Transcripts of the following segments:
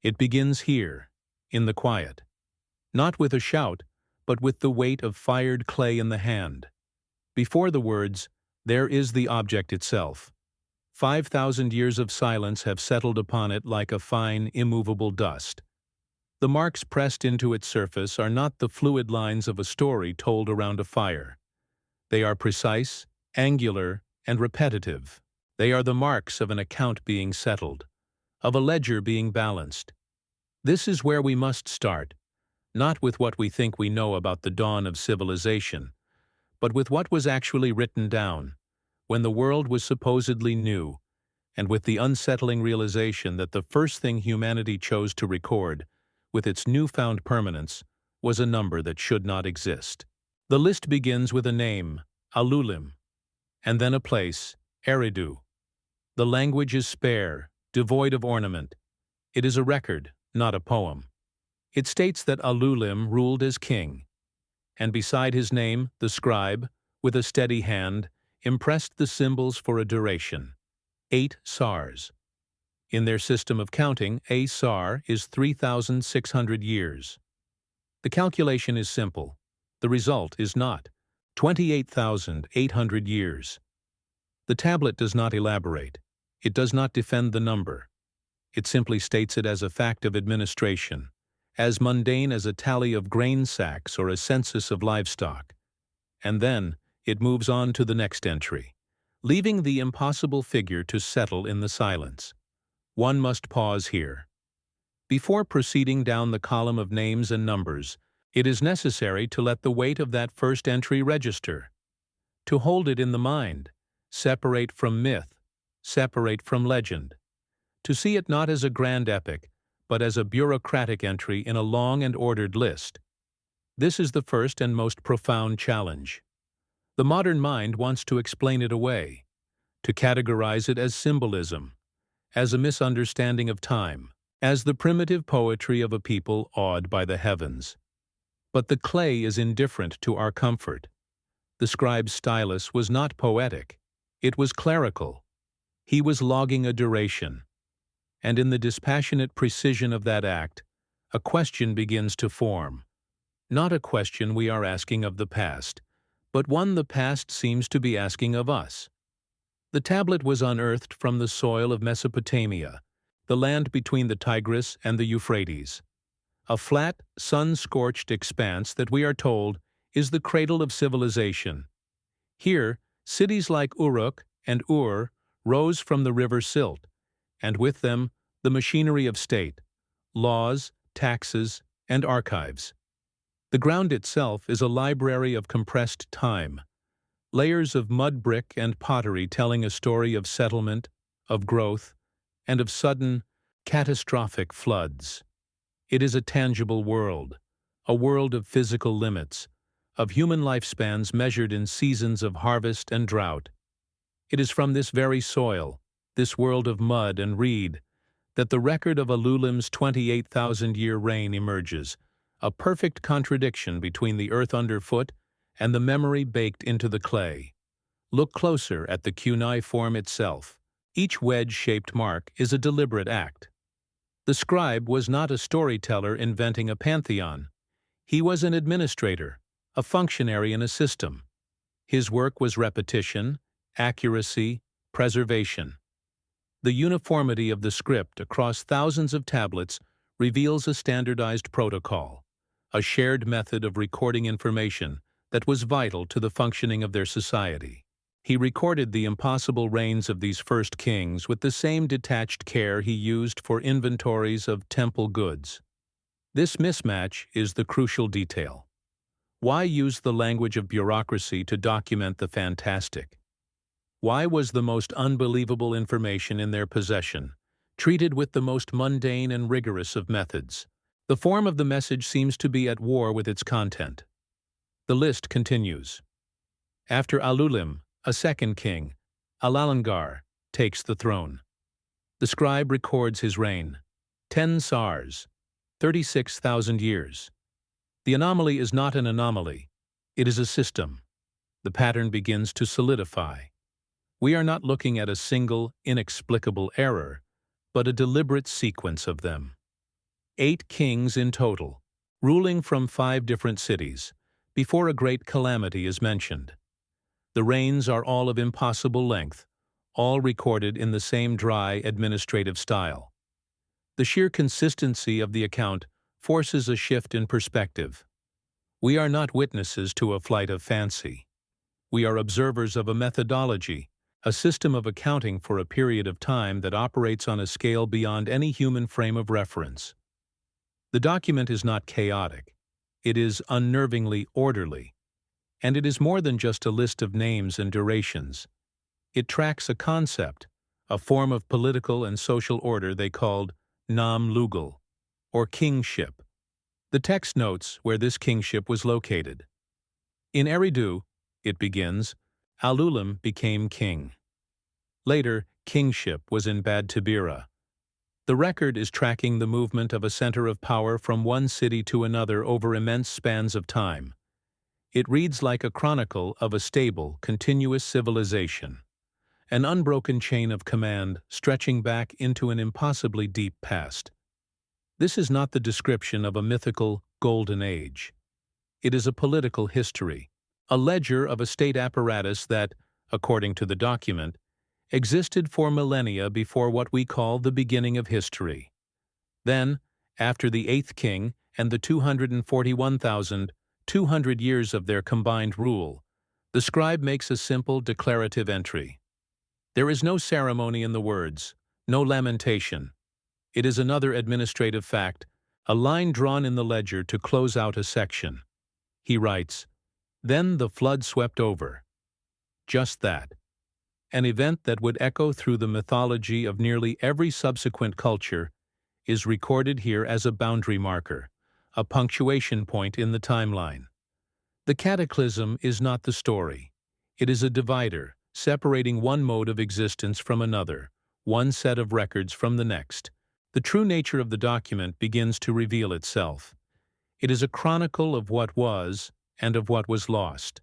It begins here, in the quiet. Not with a shout, but with the weight of fired clay in the hand. Before the words, there is the object itself. 5,000 years of silence have settled upon it like a fine, immovable dust. The marks pressed into its surface are not the fluid lines of a story told around a fire. They are precise, angular, and repetitive. They are the marks of an account being settled, of a ledger being balanced. This is where we must start, not with what we think we know about the dawn of civilization, but with what was actually written down, when the world was supposedly new, and with the unsettling realization that the first thing humanity chose to record, with its newfound permanence, was a number that should not exist. The list begins with a name, Alulim, and then a place, Eridu. The language is spare, devoid of ornament. It is a record, not a poem. It states that Alulim ruled as king, and beside his name, the scribe, with a steady hand, impressed the symbols for a duration, 8 sars. In their system of counting, a sar is 3,600 years. The calculation is simple. The result is not 28,800 years. The tablet does not elaborate. It does not defend the number. It simply states it as a fact of administration, as mundane as a tally of grain sacks or a census of livestock. And then it moves on to the next entry, leaving the impossible figure to settle in the silence. One must pause here. Before proceeding down the column of names and numbers, it is necessary to let the weight of that first entry register, to hold it in the mind, separate from myth, separate from legend, to see it not as a grand epic, but as a bureaucratic entry in a long and ordered list. This is the first and most profound challenge. The modern mind wants to explain it away, to categorize it as symbolism, as a misunderstanding of time, as the primitive poetry of a people awed by the heavens. But the clay is indifferent to our comfort. The scribe's stylus was not poetic, it was clerical. He was logging a duration. And in the dispassionate precision of that act, a question begins to form. Not a question we are asking of the past, but one the past seems to be asking of us. The tablet was unearthed from the soil of Mesopotamia, the land between the Tigris and the Euphrates. A flat, sun-scorched expanse that we are told is the cradle of civilization. Here, cities like Uruk and Ur rose from the river Silt, and with them the machinery of state, laws, taxes, and archives. The ground itself is a library of compressed time, layers of mud brick and pottery telling a story of settlement, of growth, and of sudden, catastrophic floods. It is a tangible world, a world of physical limits, of human lifespans measured in seasons of harvest and drought. It is from this very soil, this world of mud and reed, that the record of Alulim's 28,000-year reign emerges, a perfect contradiction between the earth underfoot and the memory baked into the clay. Look closer at the cuneiform itself. Each wedge-shaped mark is a deliberate act. The scribe was not a storyteller inventing a pantheon. He was an administrator, a functionary in a system. His work was repetition, accuracy, preservation. The uniformity of the script across thousands of tablets reveals a standardized protocol, a shared method of recording information that was vital to the functioning of their society. He recorded the impossible reigns of these first kings with the same detached care he used for inventories of temple goods. This mismatch is the crucial detail. Why use the language of bureaucracy to document the fantastic? Why was the most unbelievable information in their possession treated with the most mundane and rigorous of methods? The form of the message seems to be at war with its content. The list continues. After Alulim, a second king, Alalangar, takes the throne. The scribe records his reign, 10 sars, 36,000 years. The anomaly is not an anomaly, it is a system. The pattern begins to solidify. We are not looking at a single, inexplicable error, but a deliberate sequence of them. 8 kings in total, ruling from 5 different cities, before a great calamity is mentioned. The reigns are all of impossible length, all recorded in the same dry administrative style. The sheer consistency of the account forces a shift in perspective. We are not witnesses to a flight of fancy. We are observers of a methodology, a system of accounting for a period of time that operates on a scale beyond any human frame of reference. The document is not chaotic. It is unnervingly orderly. And it is more than just a list of names and durations. It tracks a concept, a form of political and social order they called Nam Lugal, or kingship. The text notes where this kingship was located. In Eridu, it begins, Alulim became king. Later, kingship was in Bad Tabira. The record is tracking the movement of a center of power from one city to another over immense spans of time. It reads like a chronicle of a stable, continuous civilization, an unbroken chain of command stretching back into an impossibly deep past. This is not the description of a mythical golden age. It is a political history, a ledger of a state apparatus that, according to the document, existed for millennia before what we call the beginning of history. Then, after the 8th king and the 241,200 years of their combined rule, the scribe makes a simple declarative entry. There is no ceremony in the words, no lamentation. It is another administrative fact, a line drawn in the ledger to close out a section. He writes, "Then the flood swept over." Just that. An event that would echo through the mythology of nearly every subsequent culture is recorded here as a boundary marker, a punctuation point in the timeline. The cataclysm is not the story. It is a divider, separating one mode of existence from another, one set of records from the next. The true nature of the document begins to reveal itself. It is a chronicle of what was and of what was lost.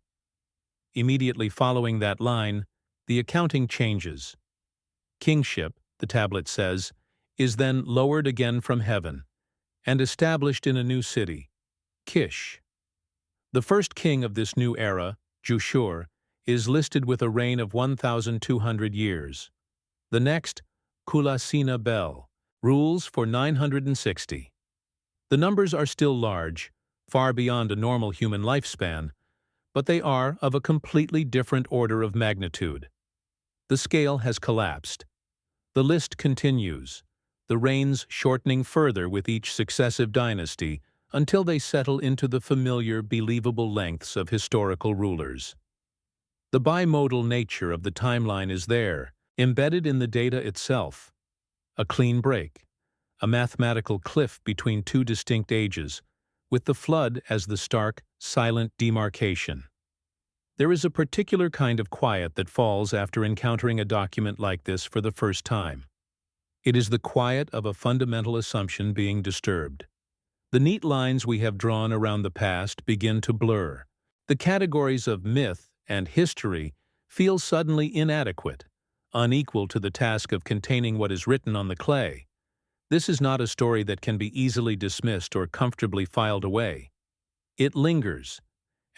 Immediately following that line, the accounting changes. Kingship, the tablet says, is then lowered again from heaven and established in a new city, Kish. The first king of this new era, Jushur, is listed with a reign of 1,200 years. The next, Kulasina Bel, rules for 960. The numbers are still large, far beyond a normal human lifespan, but they are of a completely different order of magnitude. The scale has collapsed. The list continues, the reigns shortening further with each successive dynasty until they settle into the familiar, believable lengths of historical rulers. The bimodal nature of the timeline is there, embedded in the data itself. A clean break, a mathematical cliff between two distinct ages, with the flood as the stark, silent demarcation. There is a particular kind of quiet that falls after encountering a document like this for the first time. It is the quiet of a fundamental assumption being disturbed. The neat lines we have drawn around the past begin to blur. The categories of myth and history feel suddenly inadequate, unequal to the task of containing what is written on the clay. This is not a story that can be easily dismissed or comfortably filed away. It lingers.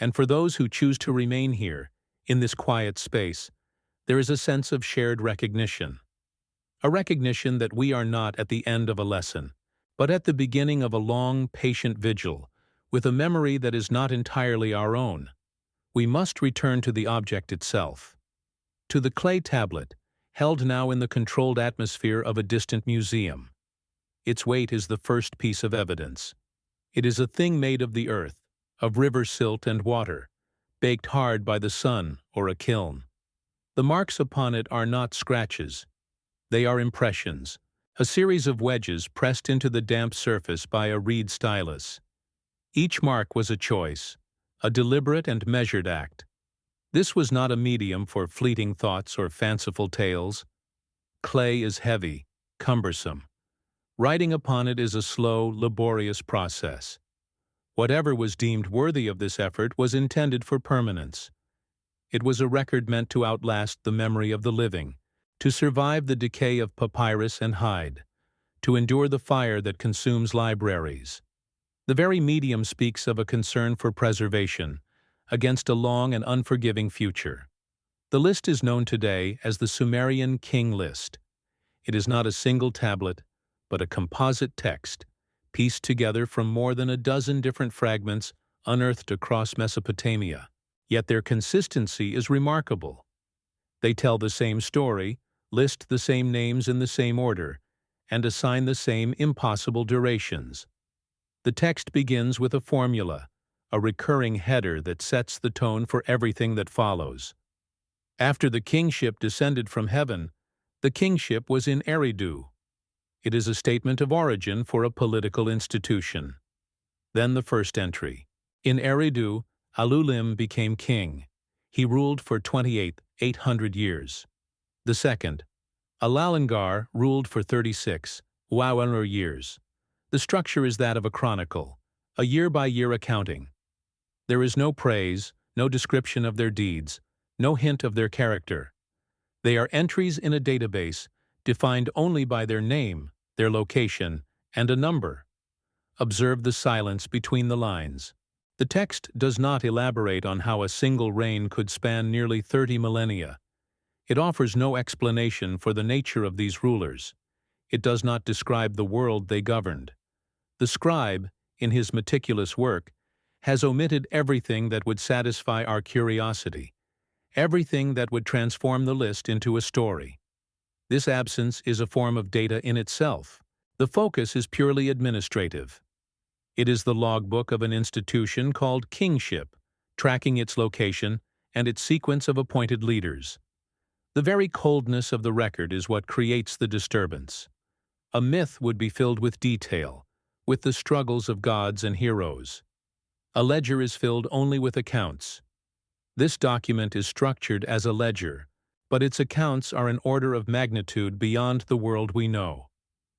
And for those who choose to remain here, in this quiet space, there is a sense of shared recognition. A recognition that we are not at the end of a lesson, but at the beginning of a long, patient vigil, with a memory that is not entirely our own. We must return to the object itself. To the clay tablet, held now in the controlled atmosphere of a distant museum. Its weight is the first piece of evidence. It is a thing made of the earth, of river silt and water, baked hard by the sun or a kiln. The marks upon it are not scratches. They are impressions, a series of wedges pressed into the damp surface by a reed stylus. Each mark was a choice, a deliberate and measured act. This was not a medium for fleeting thoughts or fanciful tales. Clay is heavy, cumbersome. Writing upon it is a slow, laborious process. Whatever was deemed worthy of this effort was intended for permanence. It was a record meant to outlast the memory of the living, to survive the decay of papyrus and hide, to endure the fire that consumes libraries. The very medium speaks of a concern for preservation, against a long and unforgiving future. The list is known today as the Sumerian King List. It is not a single tablet, but a composite text, pieced together from more than a dozen different fragments unearthed across Mesopotamia. Yet their consistency is remarkable. They tell the same story, list the same names in the same order, and assign the same impossible durations. The text begins with a formula, a recurring header that sets the tone for everything that follows. After the kingship descended from heaven, the kingship was in Eridu. It is a statement of origin for a political institution. Then the first entry. In Eridu, Alulim became king. He ruled for 800 years. The second. Alalangar ruled for 36 years. The structure is that of a chronicle, a year-by-year accounting. There is no praise, no description of their deeds, no hint of their character. They are entries in a database, defined only by their name, their location, and a number. Observe the silence between the lines. The text does not elaborate on how a single reign could span nearly 30 millennia. It offers no explanation for the nature of these rulers. It does not describe the world they governed. The scribe, in his meticulous work, has omitted everything that would satisfy our curiosity, everything that would transform the list into a story. This absence is a form of data in itself. The focus is purely administrative. It is the logbook of an institution called kingship, tracking its location and its sequence of appointed leaders. The very coldness of the record is what creates the disturbance. A myth would be filled with detail, with the struggles of gods and heroes. A ledger is filled only with accounts. This document is structured as a ledger, but its accounts are an order of magnitude beyond the world we know.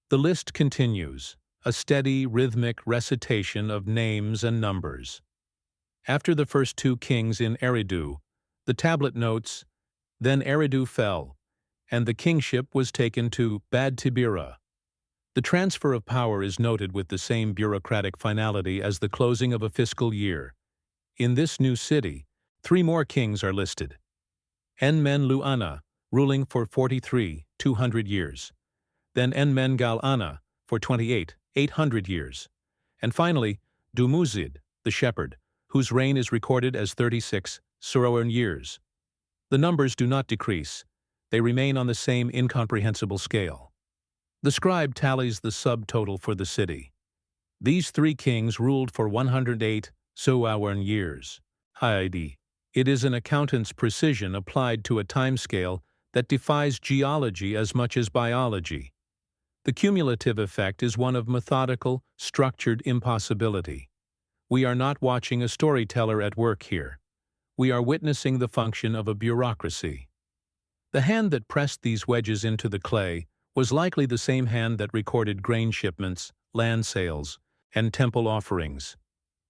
The list continues, a steady, rhythmic recitation of names and numbers. After the first two kings in Eridu, the tablet notes, "Then Eridu fell, and the kingship was taken to Bad Tibira." The transfer of power is noted with the same bureaucratic finality as the closing of a fiscal year. In this new city, 3 more kings are listed. Enmen-Lu-Ana, ruling for 200 years. Then Enmen-Gal-Ana for 800 years. And finally, Dumuzid, the shepherd, whose reign is recorded as 36 years. The numbers do not decrease. They remain on the same incomprehensible scale. The scribe tallies the subtotal for the city. These 3 kings ruled for 108 years. Haidi. It is an accountant's precision applied to a timescale that defies geology as much as biology. The cumulative effect is one of methodical, structured impossibility. We are not watching a storyteller at work here. We are witnessing the function of a bureaucracy. The hand that pressed these wedges into the clay was likely the same hand that recorded grain shipments, land sales, and temple offerings.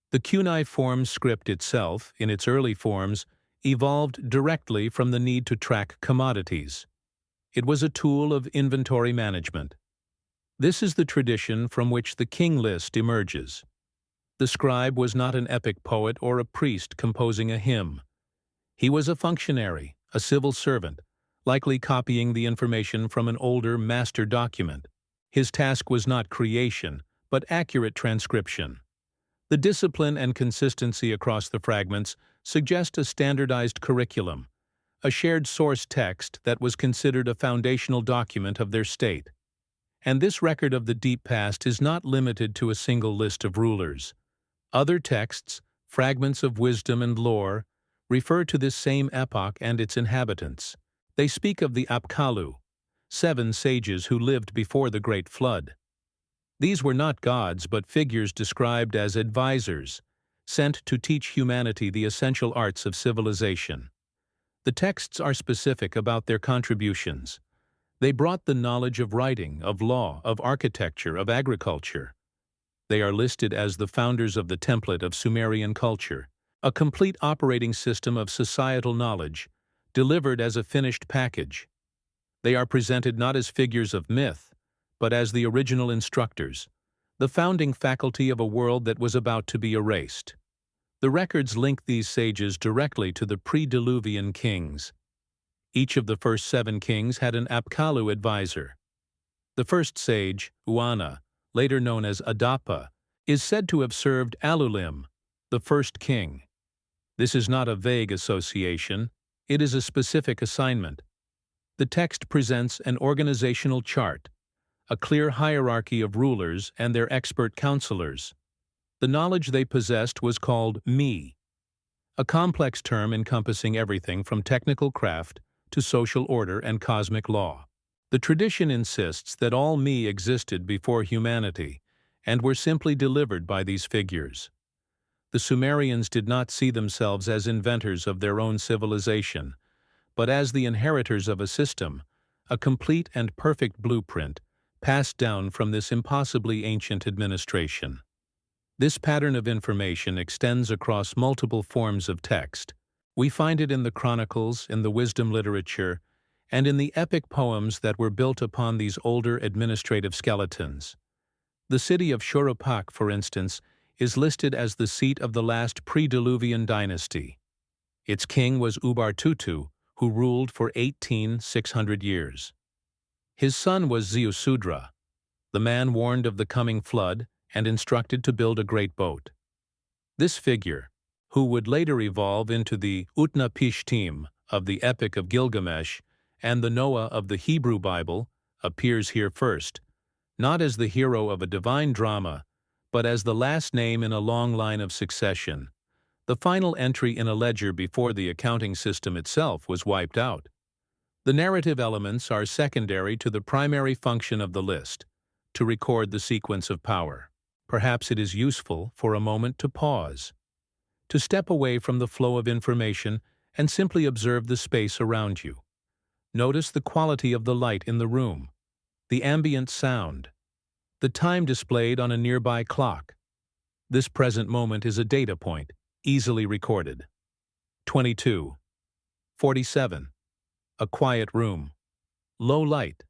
The cuneiform script itself, in its early forms, evolved directly from the need to track commodities. It was a tool of inventory management. This is the tradition from which the king list emerges. The scribe was not an epic poet or a priest composing a hymn. He was a functionary, a civil servant, likely copying the information from an older master document. His task was not creation, but accurate transcription. The discipline and consistency across the fragments suggest a standardized curriculum, a shared source text that was considered a foundational document of their state. And this record of the deep past is not limited to a single list of rulers. Other texts, fragments of wisdom and lore, refer to this same epoch and its inhabitants. They speak of the Apkallu, 7 sages who lived before the Great Flood. These were not gods but figures described as advisors, sent to teach humanity the essential arts of civilization. The texts are specific about their contributions. They brought the knowledge of writing, of law, of architecture, of agriculture. They are listed as the founders of the template of Sumerian culture, a complete operating system of societal knowledge, delivered as a finished package. They are presented not as figures of myth, but as the original instructors, the founding faculty of a world that was about to be erased. The records link these sages directly to the pre-Diluvian kings. Each of the first 7 kings had an Apkallu advisor. The first sage, Uana, later known as Adapa, is said to have served Alulim, the first king. This is not a vague association, it is a specific assignment. The text presents an organizational chart, a clear hierarchy of rulers and their expert counselors. The knowledge they possessed was called Mi, a complex term encompassing everything from technical craft to social order and cosmic law. The tradition insists that all Mi existed before humanity and were simply delivered by these figures. The Sumerians did not see themselves as inventors of their own civilization, but as the inheritors of a system, a complete and perfect blueprint passed down from this impossibly ancient administration. This pattern of information extends across multiple forms of text. We find it in the chronicles, in the wisdom literature, and in the epic poems that were built upon these older administrative skeletons. The city of Shuruppak, for instance, is listed as the seat of the last pre-Diluvian dynasty. Its king was Ubartutu, who ruled for 600 years. His son was Ziusudra, the man warned of the coming flood and instructed to build a great boat. This figure, who would later evolve into the Utnapishtim of the Epic of Gilgamesh and the Noah of the Hebrew Bible, appears here first, not as the hero of a divine drama, but as the last name in a long line of succession, the final entry in a ledger before the accounting system itself was wiped out. The narrative elements are secondary to the primary function of the list, to record the sequence of power. Perhaps it is useful for a moment to pause, to step away from the flow of information and simply observe the space around you. Notice the quality of the light in the room, the ambient sound, the time displayed on a nearby clock. This present moment is a data point, easily recorded. 22. 47. A quiet room. Low light.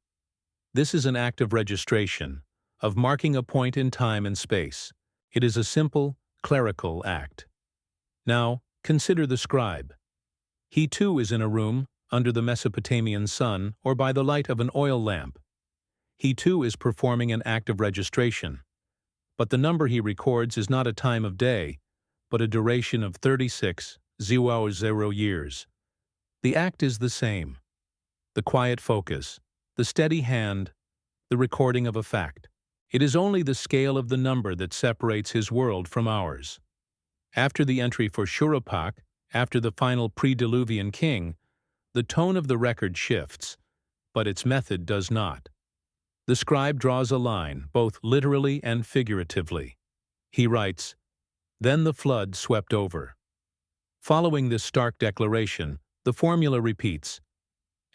This is an act of registration, of marking a point in time and space. It is a simple, clerical act. Now, consider the scribe. He too is in a room, under the Mesopotamian sun or by the light of an oil lamp. He too is performing an act of registration. But the number he records is not a time of day, but a duration of 36,000 years. The act is the same. The quiet focus, the steady hand, the recording of a fact. It is only the scale of the number that separates his world from ours. After the entry for Shuruppak, after the final pre-Diluvian king, the tone of the record shifts, but its method does not. The scribe draws a line, both literally and figuratively. He writes, "Then the flood swept over." Following this stark declaration, the formula repeats,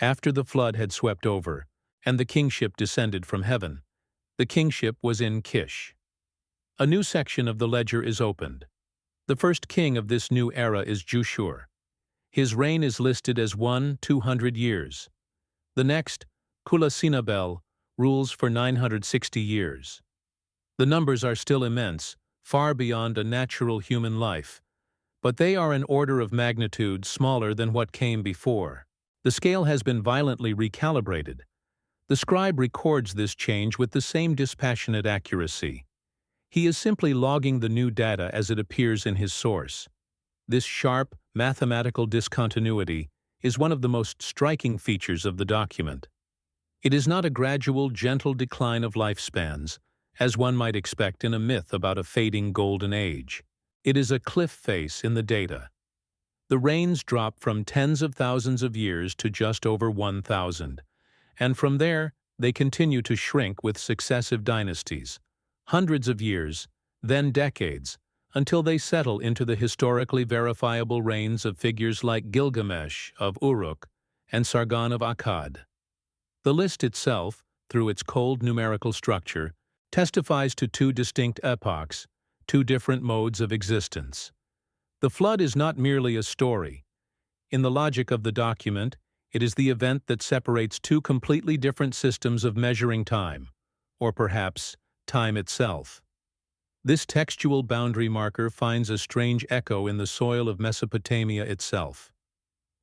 "After the flood had swept over, and the kingship descended from heaven, the kingship was in Kish." A new section of the ledger is opened. The first king of this new era is Jushur. His reign is listed as 200 years. The next, Kulasinabel, rules for 960 years. The numbers are still immense, far beyond a natural human life, but they are an order of magnitude smaller than what came before. The scale has been violently recalibrated. The scribe records this change with the same dispassionate accuracy. He is simply logging the new data as it appears in his source. This sharp, mathematical discontinuity is one of the most striking features of the document. It is not a gradual, gentle decline of lifespans, as one might expect in a myth about a fading golden age. It is a cliff face in the data. The reigns drop from tens of thousands of years to just over 1,000, and from there they continue to shrink with successive dynasties, hundreds of years, then decades, until they settle into the historically verifiable reigns of figures like Gilgamesh of Uruk and Sargon of Akkad. The list itself, through its cold numerical structure, testifies to two distinct epochs, two different modes of existence. The flood is not merely a story. In the logic of the document, it is the event that separates two completely different systems of measuring time, or perhaps time itself. This textual boundary marker finds a strange echo in the soil of Mesopotamia itself.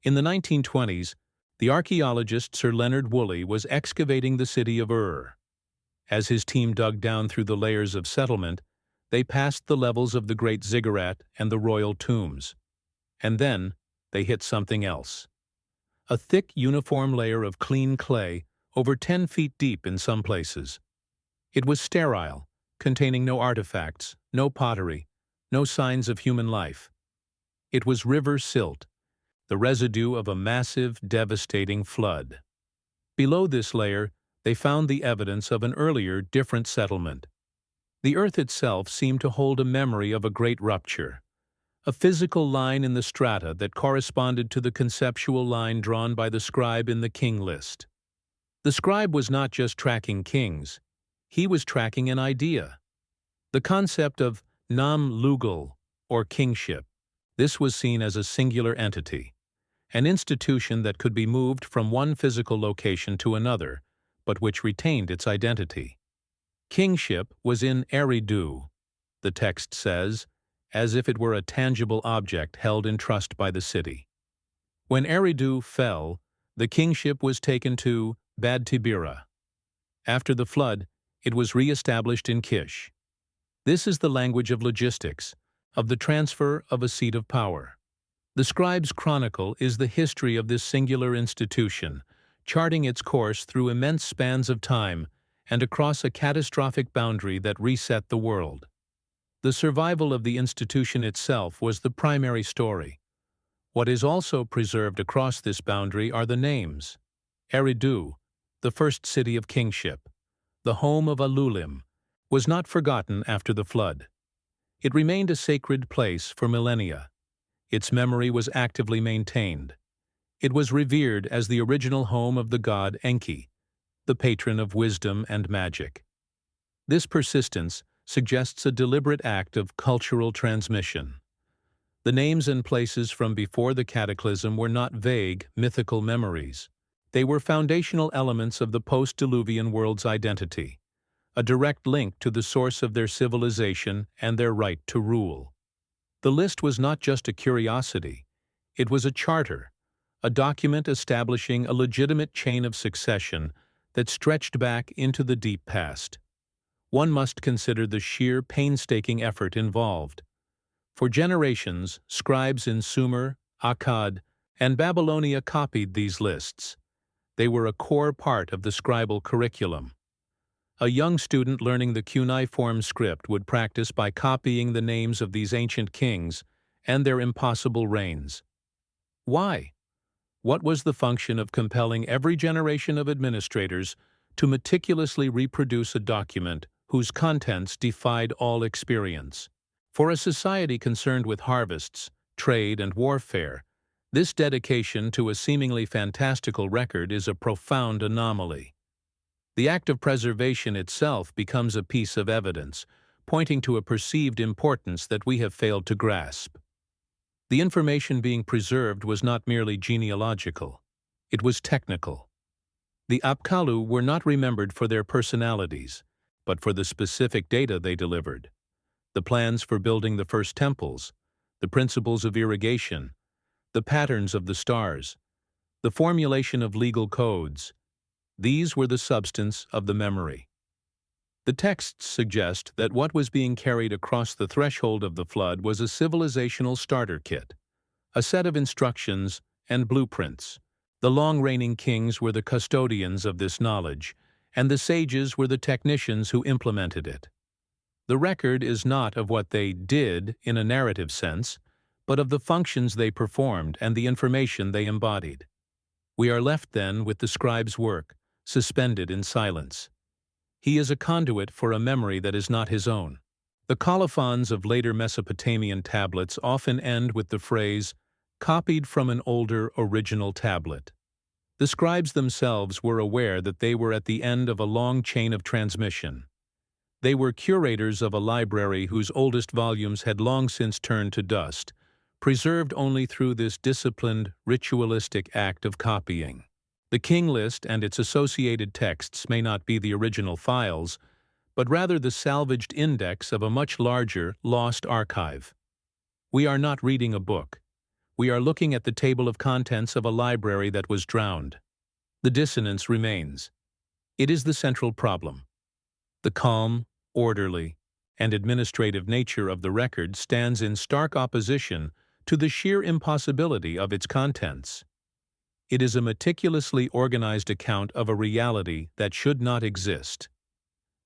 In the 1920s, the archaeologist Sir Leonard Woolley was excavating the city of Ur. As his team dug down through the layers of settlement, they passed the levels of the Great Ziggurat and the royal tombs. And then they hit something else. A thick, uniform layer of clean clay, over 10 feet deep in some places. It was sterile, containing no artifacts, no pottery, no signs of human life. It was river silt, the residue of a massive, devastating flood. Below this layer, they found the evidence of an earlier, different settlement. The earth itself seemed to hold a memory of a great rupture, a physical line in the strata that corresponded to the conceptual line drawn by the scribe in the king list. The scribe was not just tracking kings, he was tracking an idea. The concept of Nam Lugal, or kingship. This was seen as a singular entity, an institution that could be moved from one physical location to another, but which retained its identity. Kingship was in Eridu, the text says, as if it were a tangible object held in trust by the city. When Eridu fell, the kingship was taken to Bad Tibira. After the flood, it was re-established in Kish. This is the language of logistics, of the transfer of a seat of power. The scribe's chronicle is the history of this singular institution, charting its course through immense spans of time and across a catastrophic boundary that reset the world. The survival of the institution itself was the primary story. What is also preserved across this boundary are the names. Eridu, the first city of kingship, the home of Alulim, was not forgotten after the flood. It remained a sacred place for millennia. Its memory was actively maintained. It was revered as the original home of the god Enki, the patron of wisdom and magic. This persistence suggests a deliberate act of cultural transmission. The names and places from before the cataclysm were not vague, mythical memories. They were foundational elements of the post-Diluvian world's identity, a direct link to the source of their civilization and their right to rule. The list was not just a curiosity, it was a charter, a document establishing a legitimate chain of succession that stretched back into the deep past. One must consider the sheer, painstaking effort involved. For generations, scribes in Sumer, Akkad, and Babylonia copied these lists. They were a core part of the scribal curriculum. A young student learning the cuneiform script would practice by copying the names of these ancient kings and their impossible reigns. Why? What was the function of compelling every generation of administrators to meticulously reproduce a document whose contents defied all experience? For a society concerned with harvests, trade, and warfare, this dedication to a seemingly fantastical record is a profound anomaly. The act of preservation itself becomes a piece of evidence, pointing to a perceived importance that we have failed to grasp. The information being preserved was not merely genealogical, it was technical. The Apkallu were not remembered for their personalities, but for the specific data they delivered. The plans for building the first temples, the principles of irrigation, the patterns of the stars, the formulation of legal codes. These were the substance of the memory. The texts suggest that what was being carried across the threshold of the flood was a civilizational starter kit, a set of instructions and blueprints. The long-reigning kings were the custodians of this knowledge, and the sages were the technicians who implemented it. The record is not of what they did in a narrative sense, but of the functions they performed and the information they embodied. We are left then with the scribe's work, suspended in silence. He is a conduit for a memory that is not his own. The colophons of later Mesopotamian tablets often end with the phrase, copied from an older original tablet. The scribes themselves were aware that they were at the end of a long chain of transmission. They were curators of a library whose oldest volumes had long since turned to dust, preserved only through this disciplined, ritualistic act of copying. The king list and its associated texts may not be the original files, but rather the salvaged index of a much larger, lost archive. We are not reading a book. We are looking at the table of contents of a library that was drowned. The dissonance remains. It is the central problem. The calm, orderly, and administrative nature of the record stands in stark opposition to the sheer impossibility of its contents. It is a meticulously organized account of a reality that should not exist.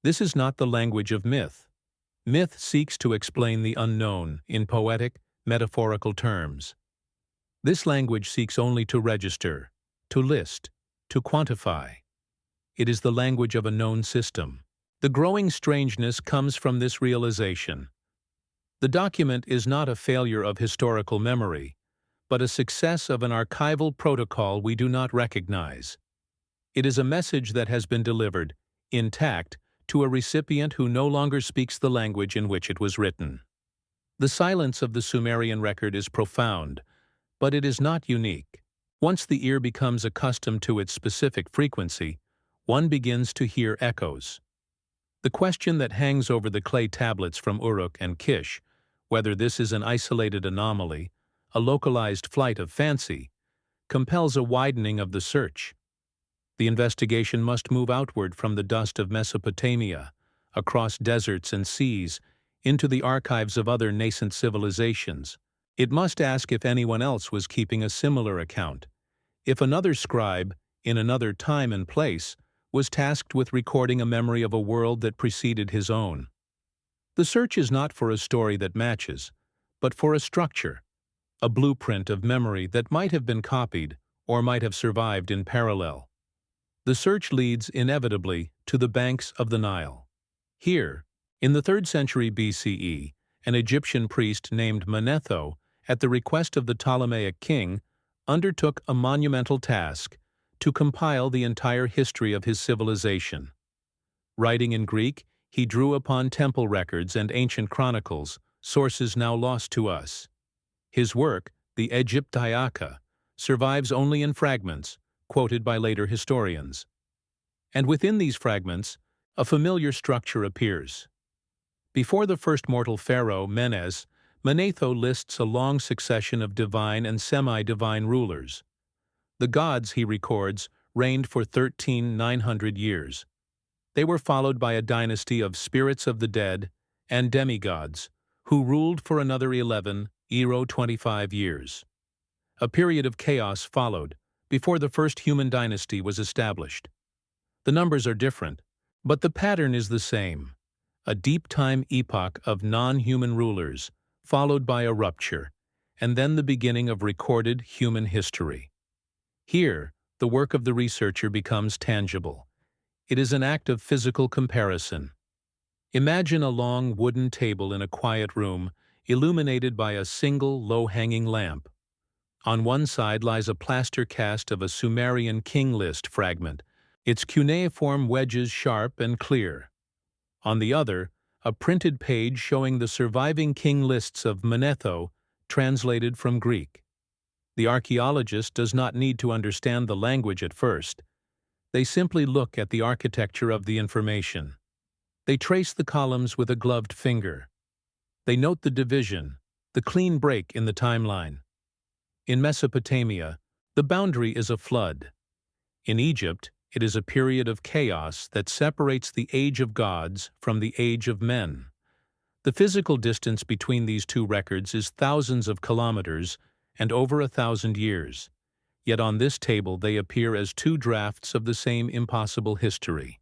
This is not the language of myth. Myth seeks to explain the unknown in poetic, metaphorical terms. This language seeks only to register, to list, to quantify. It is the language of a known system. The growing strangeness comes from this realization. The document is not a failure of historical memory, but a success of an archival protocol we do not recognize. It is a message that has been delivered, intact, to a recipient who no longer speaks the language in which it was written. The silence of the Sumerian record is profound, but it is not unique. Once the ear becomes accustomed to its specific frequency, one begins to hear echoes. The question that hangs over the clay tablets from Uruk and Kish, whether this is an isolated anomaly, a localized flight of fancy, compels a widening of the search. The investigation must move outward from the dust of Mesopotamia, across deserts and seas, into the archives of other nascent civilizations. It must ask if anyone else was keeping a similar account, if another scribe, in another time and place, was tasked with recording a memory of a world that preceded his own. The search is not for a story that matches, but for a structure, a blueprint of memory that might have been copied or might have survived in parallel. The search leads inevitably to the banks of the Nile. Here, in the 3rd century BCE, an Egyptian priest named Manetho, at the request of the Ptolemaic king, undertook a monumental task to compile the entire history of his civilization. Writing in Greek, he drew upon temple records and ancient chronicles, sources now lost to us. His work, the Aegyptiaca, survives only in fragments, quoted by later historians. And within these fragments, a familiar structure appears. Before the first mortal pharaoh, Menes, Manetho lists a long succession of divine and semi-divine rulers. The gods, he records, reigned for 13,900 years. They were followed by a dynasty of spirits of the dead and demigods, who ruled for another 25 years. A period of chaos followed, before the first human dynasty was established. The numbers are different, but the pattern is the same. A deep time epoch of non-human rulers, followed by a rupture, and then the beginning of recorded human history. Here, the work of the researcher becomes tangible. It is an act of physical comparison. Imagine a long wooden table in a quiet room, illuminated by a single low-hanging lamp. On one side lies a plaster cast of a Sumerian king list fragment, its cuneiform wedges sharp and clear. On the other, a printed page showing the surviving king lists of Manetho, translated from Greek. The archaeologist does not need to understand the language at first. They simply look at the architecture of the information. They trace the columns with a gloved finger. They note the division, the clean break in the timeline. In Mesopotamia, the boundary is a flood. In Egypt, it is a period of chaos that separates the age of gods from the age of men. The physical distance between these two records is thousands of kilometers and over 1,000 years, yet on this table they appear as two drafts of the same impossible history.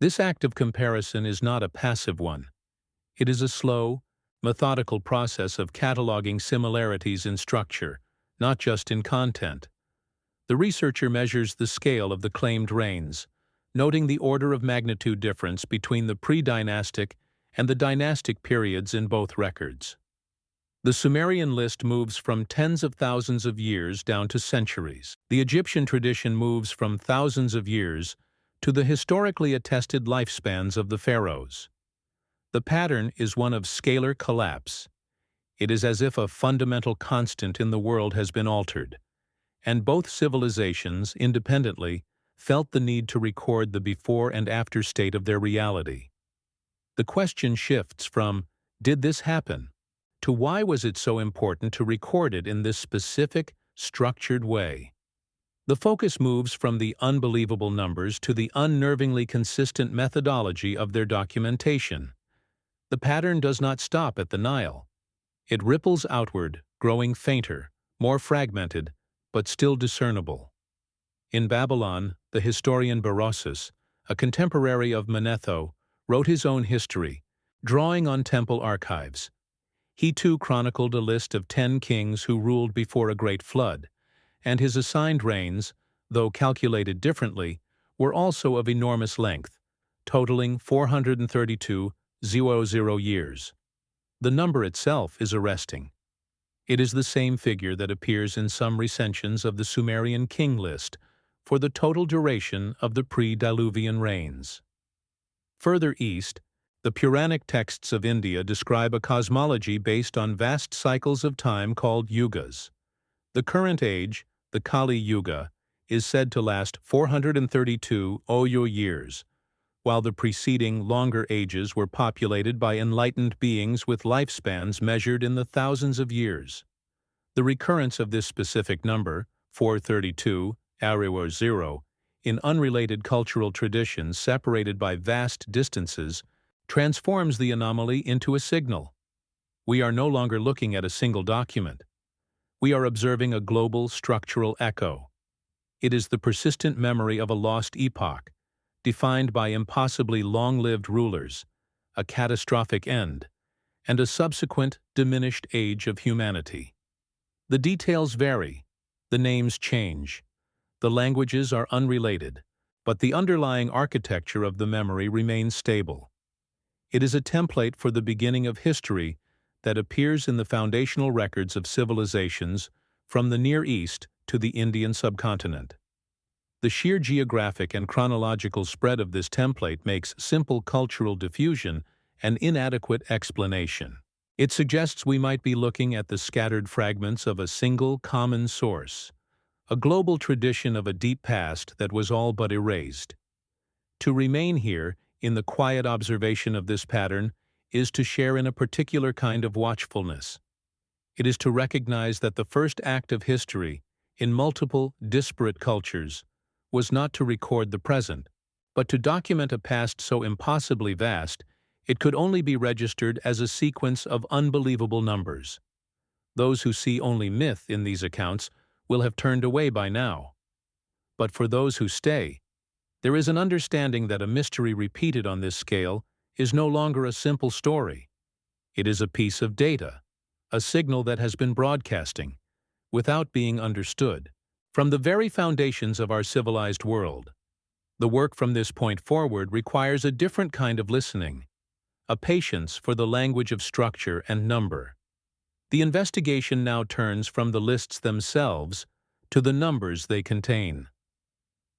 This act of comparison is not a passive one. It is a slow, methodical process of cataloging similarities in structure, not just in content. The researcher measures the scale of the claimed reigns, noting the order of magnitude difference between the pre-dynastic and the dynastic periods in both records. The Sumerian list moves from tens of thousands of years down to centuries. The Egyptian tradition moves from thousands of years to the historically attested lifespans of the pharaohs. The pattern is one of scalar collapse. It is as if a fundamental constant in the world has been altered, and both civilizations, independently, felt the need to record the before and after state of their reality. The question shifts from, "Did this happen?" to why was it so important to record it in this specific, structured way? The focus moves from the unbelievable numbers to the unnervingly consistent methodology of their documentation. The pattern does not stop at the Nile. It ripples outward, growing fainter, more fragmented, but still discernible. In Babylon, the historian Berossus, a contemporary of Manetho, wrote his own history, drawing on temple archives. He too chronicled a list of 10 kings who ruled before a great flood, and his assigned reigns, though calculated differently, were also of enormous length, totaling 432,000 years. The number itself is arresting. It is the same figure that appears in some recensions of the Sumerian king list for the total duration of the pre-Diluvian reigns. Further east, the Puranic texts of India describe a cosmology based on vast cycles of time called yugas. The current age, the Kali Yuga, is said to last 432 Oyo years, while the preceding longer ages were populated by enlightened beings with lifespans measured in the thousands of years. The recurrence of this specific number, 432, or 0, in unrelated cultural traditions separated by vast distances, transforms the anomaly into a signal. We are no longer looking at a single document. We are observing a global structural echo. It is the persistent memory of a lost epoch, defined by impossibly long-lived rulers, a catastrophic end, and a subsequent diminished age of humanity. The details vary, the names change, the languages are unrelated, but the underlying architecture of the memory remains stable. It is a template for the beginning of history that appears in the foundational records of civilizations from the Near East to the Indian subcontinent. The sheer geographic and chronological spread of this template makes simple cultural diffusion an inadequate explanation. It suggests we might be looking at the scattered fragments of a single common source, a global tradition of a deep past that was all but erased. To remain here, in the quiet observation of this pattern, is to share in a particular kind of watchfulness. It is to recognize that the first act of history, in multiple, disparate cultures, was not to record the present, but to document a past so impossibly vast it could only be registered as a sequence of unbelievable numbers. Those who see only myth in these accounts will have turned away by now. But for those who stay, there is an understanding that a mystery repeated on this scale is no longer a simple story. It is a piece of data, a signal that has been broadcasting, without being understood, from the very foundations of our civilized world. The work from this point forward requires a different kind of listening, a patience for the language of structure and number. The investigation now turns from the lists themselves to the numbers they contain.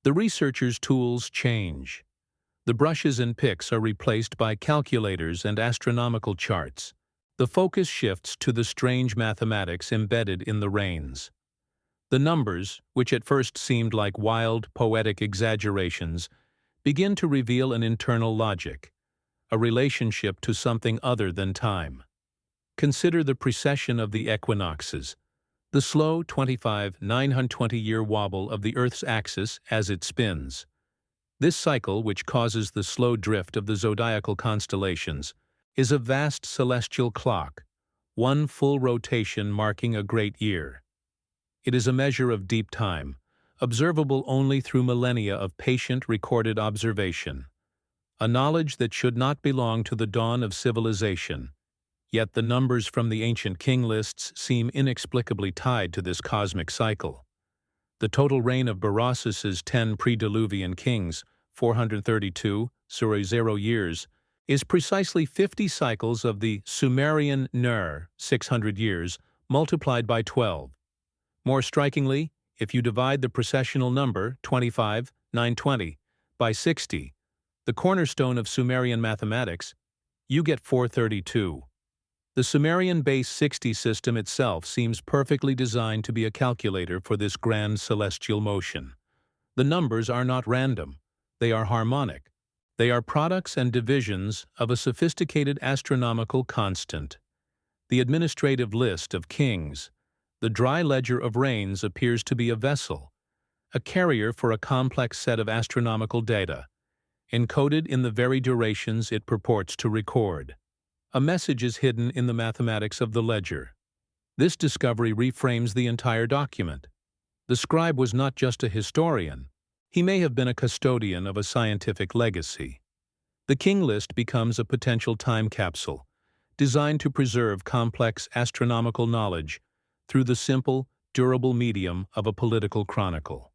The researchers' tools change. The brushes and picks are replaced by calculators and astronomical charts. The focus shifts to the strange mathematics embedded in the reigns. The numbers, which at first seemed like wild, poetic exaggerations, begin to reveal an internal logic, a relationship to something other than time. Consider the precession of the equinoxes, the slow 920-year wobble of the Earth's axis as it spins. This cycle, which causes the slow drift of the zodiacal constellations, is a vast celestial clock, one full rotation marking a great year. It is a measure of deep time, observable only through millennia of patient recorded observation, a knowledge that should not belong to the dawn of civilization. Yet the numbers from the ancient king lists seem inexplicably tied to this cosmic cycle. The total reign of Berossus's 10 pre-Diluvian kings, 432, 0 years, is precisely 50 cycles of the Sumerian Ner, 600 years, multiplied by 12. More strikingly, if you divide the precessional number, 25, 920, by 60, the cornerstone of Sumerian mathematics, you get 432. The Sumerian base 60 system itself seems perfectly designed to be a calculator for this grand celestial motion. The numbers are not random. They are harmonic. They are products and divisions of a sophisticated astronomical constant. The administrative list of kings, the dry ledger of reigns appears to be a vessel, a carrier for a complex set of astronomical data, encoded in the very durations it purports to record. A message is hidden in the mathematics of the ledger. This discovery reframes the entire document. The scribe was not just a historian. He may have been a custodian of a scientific legacy. The king list becomes a potential time capsule, designed to preserve complex astronomical knowledge through the simple, durable medium of a political chronicle.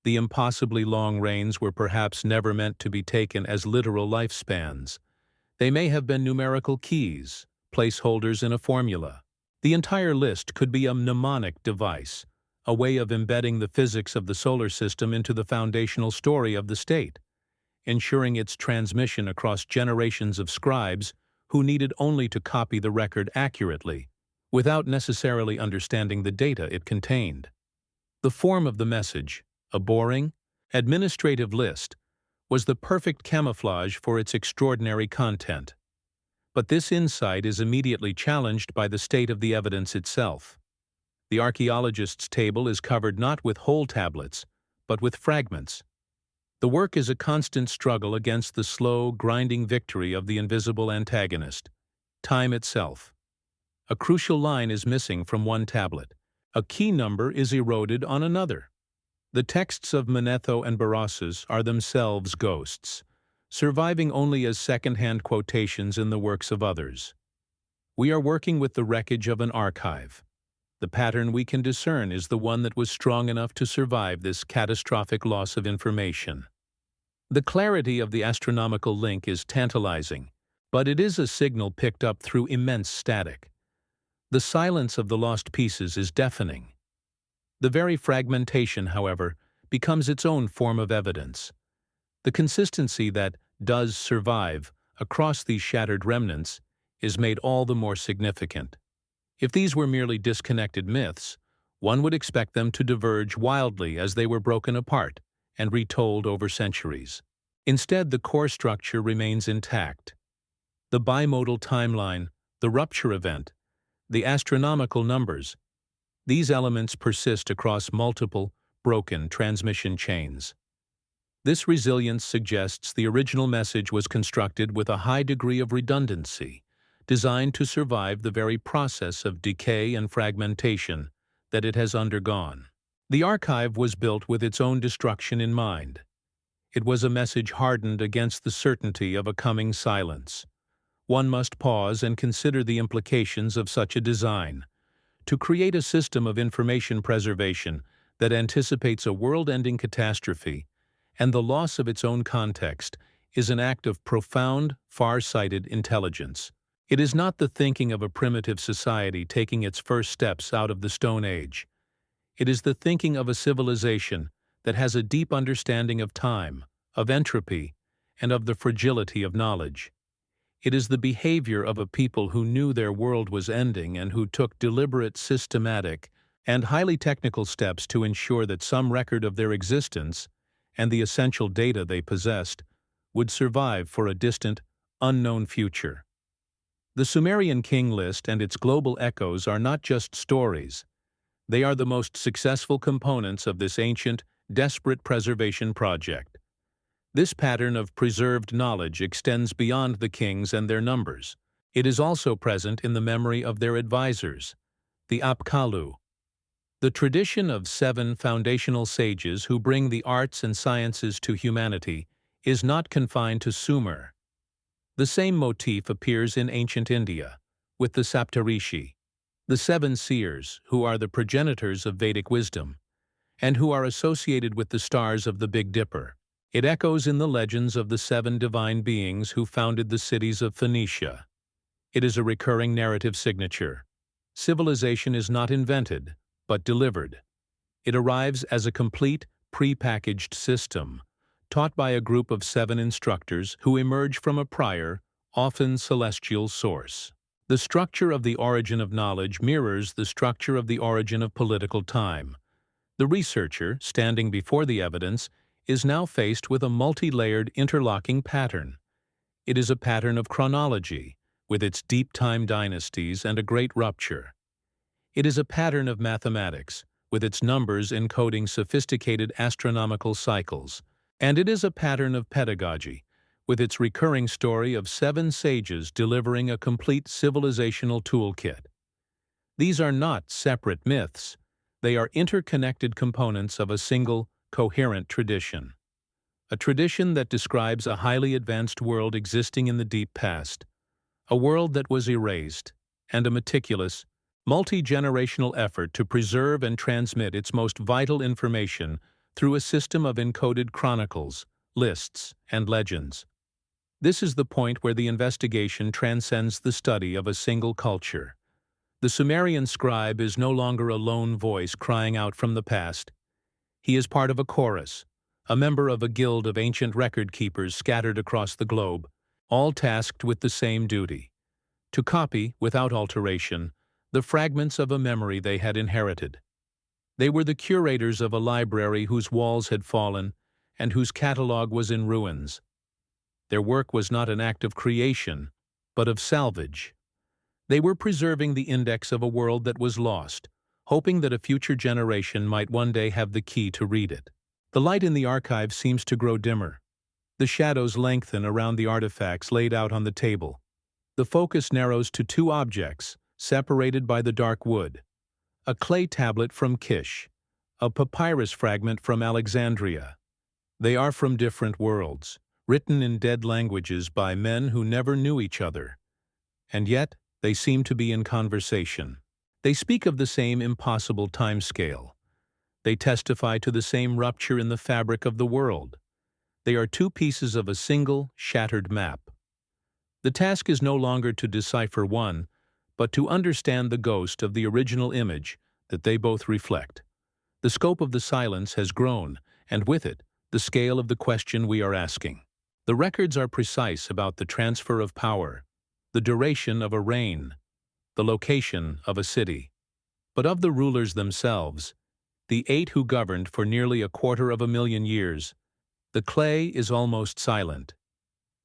The impossibly long reigns were perhaps never meant to be taken as literal lifespans. They may have been numerical keys, placeholders in a formula. The entire list could be a mnemonic device, a way of embedding the physics of the solar system into the foundational story of the state, ensuring its transmission across generations of scribes who needed only to copy the record accurately, without necessarily understanding the data it contained. The form of the message, a boring, administrative list, was the perfect camouflage for its extraordinary content. But this insight is immediately challenged by the state of the evidence itself. The archaeologist's table is covered not with whole tablets, but with fragments. The work is a constant struggle against the slow, grinding victory of the invisible antagonist, time itself. A crucial line is missing from one tablet. A key number is eroded on another. The texts of Manetho and Berossus are themselves ghosts, surviving only as second-hand quotations in the works of others. We are working with the wreckage of an archive. The pattern we can discern is the one that was strong enough to survive this catastrophic loss of information. The clarity of the astronomical link is tantalizing, but it is a signal picked up through immense static. The silence of the lost pieces is deafening. The very fragmentation, however, becomes its own form of evidence. The consistency that does survive across these shattered remnants is made all the more significant. If these were merely disconnected myths, one would expect them to diverge wildly as they were broken apart and retold over centuries. Instead, the core structure remains intact. The bimodal timeline, the rupture event, the astronomical numbers, these elements persist across multiple, broken transmission chains. This resilience suggests the original message was constructed with a high degree of redundancy, designed to survive the very process of decay and fragmentation that it has undergone. The archive was built with its own destruction in mind. It was a message hardened against the certainty of a coming silence. One must pause and consider the implications of such a design. To create a system of information preservation that anticipates a world-ending catastrophe and the loss of its own context is an act of profound, far-sighted intelligence. It is not the thinking of a primitive society taking its first steps out of the Stone Age. It is the thinking of a civilization that has a deep understanding of time, of entropy, and of the fragility of knowledge. It is the behavior of a people who knew their world was ending and who took deliberate, systematic, and highly technical steps to ensure that some record of their existence and the essential data they possessed would survive for a distant, unknown future. The Sumerian king list and its global echoes are not just stories. They are the most successful components of this ancient, desperate preservation project. This pattern of preserved knowledge extends beyond the kings and their numbers. It is also present in the memory of their advisors, the Apkallu. The tradition of 7 foundational sages who bring the arts and sciences to humanity is not confined to Sumer. The same motif appears in ancient India, with the Saptarishi, the 7 seers who are the progenitors of Vedic wisdom, and who are associated with the stars of the Big Dipper. It echoes in the legends of the 7 divine beings who founded the cities of Phoenicia. It is a recurring narrative signature. Civilization is not invented, but delivered. It arrives as a complete, pre-packaged system, taught by a group of 7 instructors who emerge from a prior, often celestial source. The structure of the origin of knowledge mirrors the structure of the origin of political time. The researcher, standing before the evidence, is now faced with a multi-layered interlocking pattern. It is a pattern of chronology, with its deep time dynasties and a great rupture. It is a pattern of mathematics, with its numbers encoding sophisticated astronomical cycles. And it is a pattern of pedagogy, with its recurring story of 7 sages delivering a complete civilizational toolkit. These are not separate myths. They are interconnected components of a single, coherent tradition. A tradition that describes a highly advanced world existing in the deep past, a world that was erased, and a meticulous, multi-generational effort to preserve and transmit its most vital information through a system of encoded chronicles, lists, and legends. This is the point where the investigation transcends the study of a single culture. The Sumerian scribe is no longer a lone voice crying out from the past. He is part of a chorus, a member of a guild of ancient record keepers scattered across the globe, all tasked with the same duty: to copy, without alteration, the fragments of a memory they had inherited. They were the curators of a library whose walls had fallen and whose catalog was in ruins. Their work was not an act of creation, but of salvage. They were preserving the index of a world that was lost, hoping that a future generation might one day have the key to read it. The light in the archive seems to grow dimmer. The shadows lengthen around the artifacts laid out on the table. The focus narrows to 2 objects, separated by the dark wood: a clay tablet from Kish, a papyrus fragment from Alexandria. They are from different worlds, written in dead languages by men who never knew each other. And yet, they seem to be in conversation. They speak of the same impossible timescale. They testify to the same rupture in the fabric of the world. They are 2 pieces of a single, shattered map. The task is no longer to decipher one, but to understand the ghost of the original image that they both reflect. The scope of the silence has grown, and with it, the scale of the question we are asking. The records are precise about the transfer of power, the duration of a reign, the location of a city. But of the rulers themselves, the 8 who governed for nearly 250,000 years, the clay is almost silent.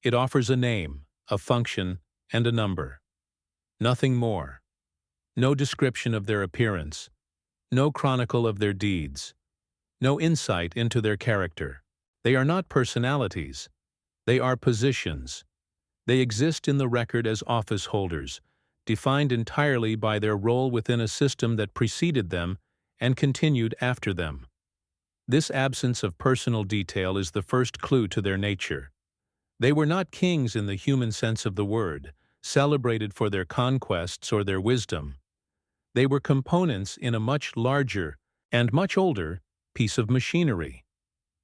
It offers a name, a function, and a number. Nothing more. No description of their appearance, no chronicle of their deeds, no insight into their character. They are not personalities. They are positions. They exist in the record as office holders, defined entirely by their role within a system that preceded them and continued after them. This absence of personal detail is the first clue to their nature. They were not kings in the human sense of the word, celebrated for their conquests or their wisdom. They were components in a much larger and much older piece of machinery.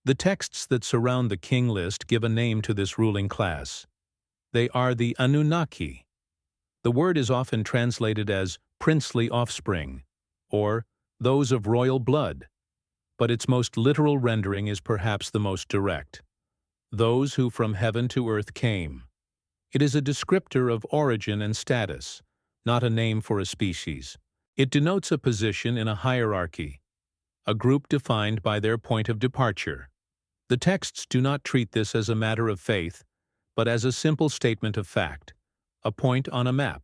The texts that surround the king list give a name to this ruling class. They are the Anunnaki. The word is often translated as princely offspring, or those of royal blood, but its most literal rendering is perhaps the most direct: those who from heaven to earth came. It is a descriptor of origin and status, not a name for a species. It denotes a position in a hierarchy, a group defined by their point of departure. The texts do not treat this as a matter of faith, but as a simple statement of fact, a point on a map.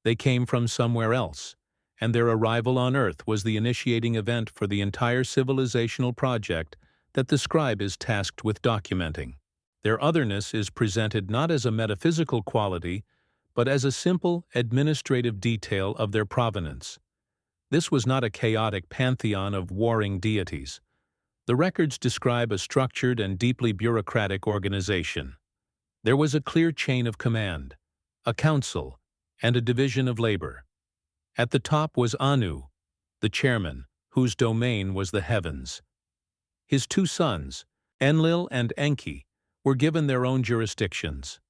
They came from somewhere else, and their arrival on Earth was the initiating event for the entire civilizational project that the scribe is tasked with documenting. Their otherness is presented not as a metaphysical quality, but as a simple administrative detail of their provenance. This was not a chaotic pantheon of warring deities. The records describe a structured and deeply bureaucratic organization. There was a clear chain of command, a council, and a division of labor. At the top was Anu, the chairman, whose domain was the heavens. His 2 sons, Enlil and Enki, were given their own jurisdictions.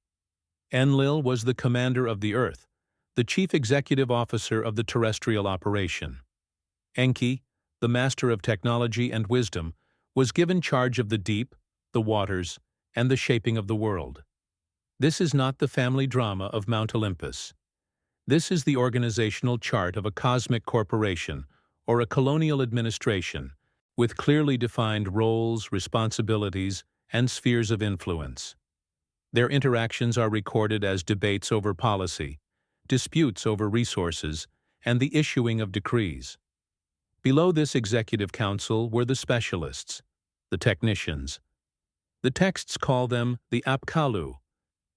Enlil was the commander of the earth, the chief executive officer of the terrestrial operation. Enki, the master of technology and wisdom, was given charge of the deep, the waters, and the shaping of the world. This is not the family drama of Mount Olympus. This is the organizational chart of a cosmic corporation or a colonial administration, with clearly defined roles, responsibilities, and spheres of influence. Their interactions are recorded as debates over policy, disputes over resources, and the issuing of decrees. Below this executive council were the specialists, the technicians. The texts call them the Apkallu,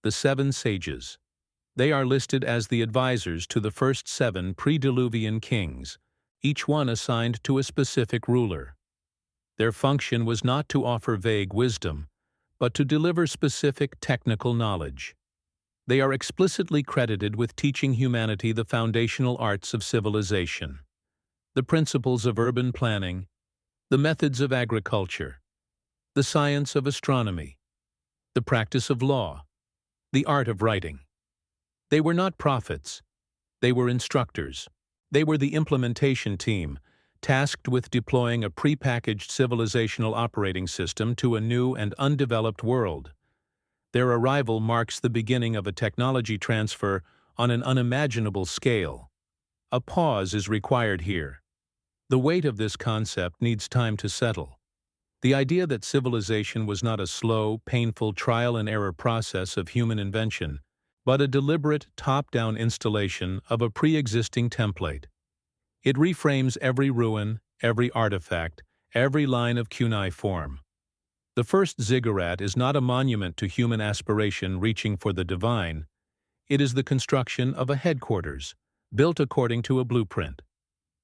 the seven sages. They are listed as the advisors to the first seven pre-Diluvian kings, each one assigned to a specific ruler. Their function was not to offer vague wisdom, but to deliver specific technical knowledge. They are explicitly credited with teaching humanity the foundational arts of civilization, the principles of urban planning, the methods of agriculture, the science of astronomy, the practice of law, the art of writing. They were not prophets. They were instructors. They were the implementation team, tasked with deploying a prepackaged civilizational operating system to a new and undeveloped world. Their arrival marks the beginning of a technology transfer on an unimaginable scale. A pause is required here. The weight of this concept needs time to settle. The idea that civilization was not a slow, painful trial-and-error process of human invention, but a deliberate, top-down installation of a pre-existing template. It reframes every ruin, every artifact, every line of cuneiform. The first ziggurat is not a monument to human aspiration reaching for the divine. It is the construction of a headquarters, built according to a blueprint.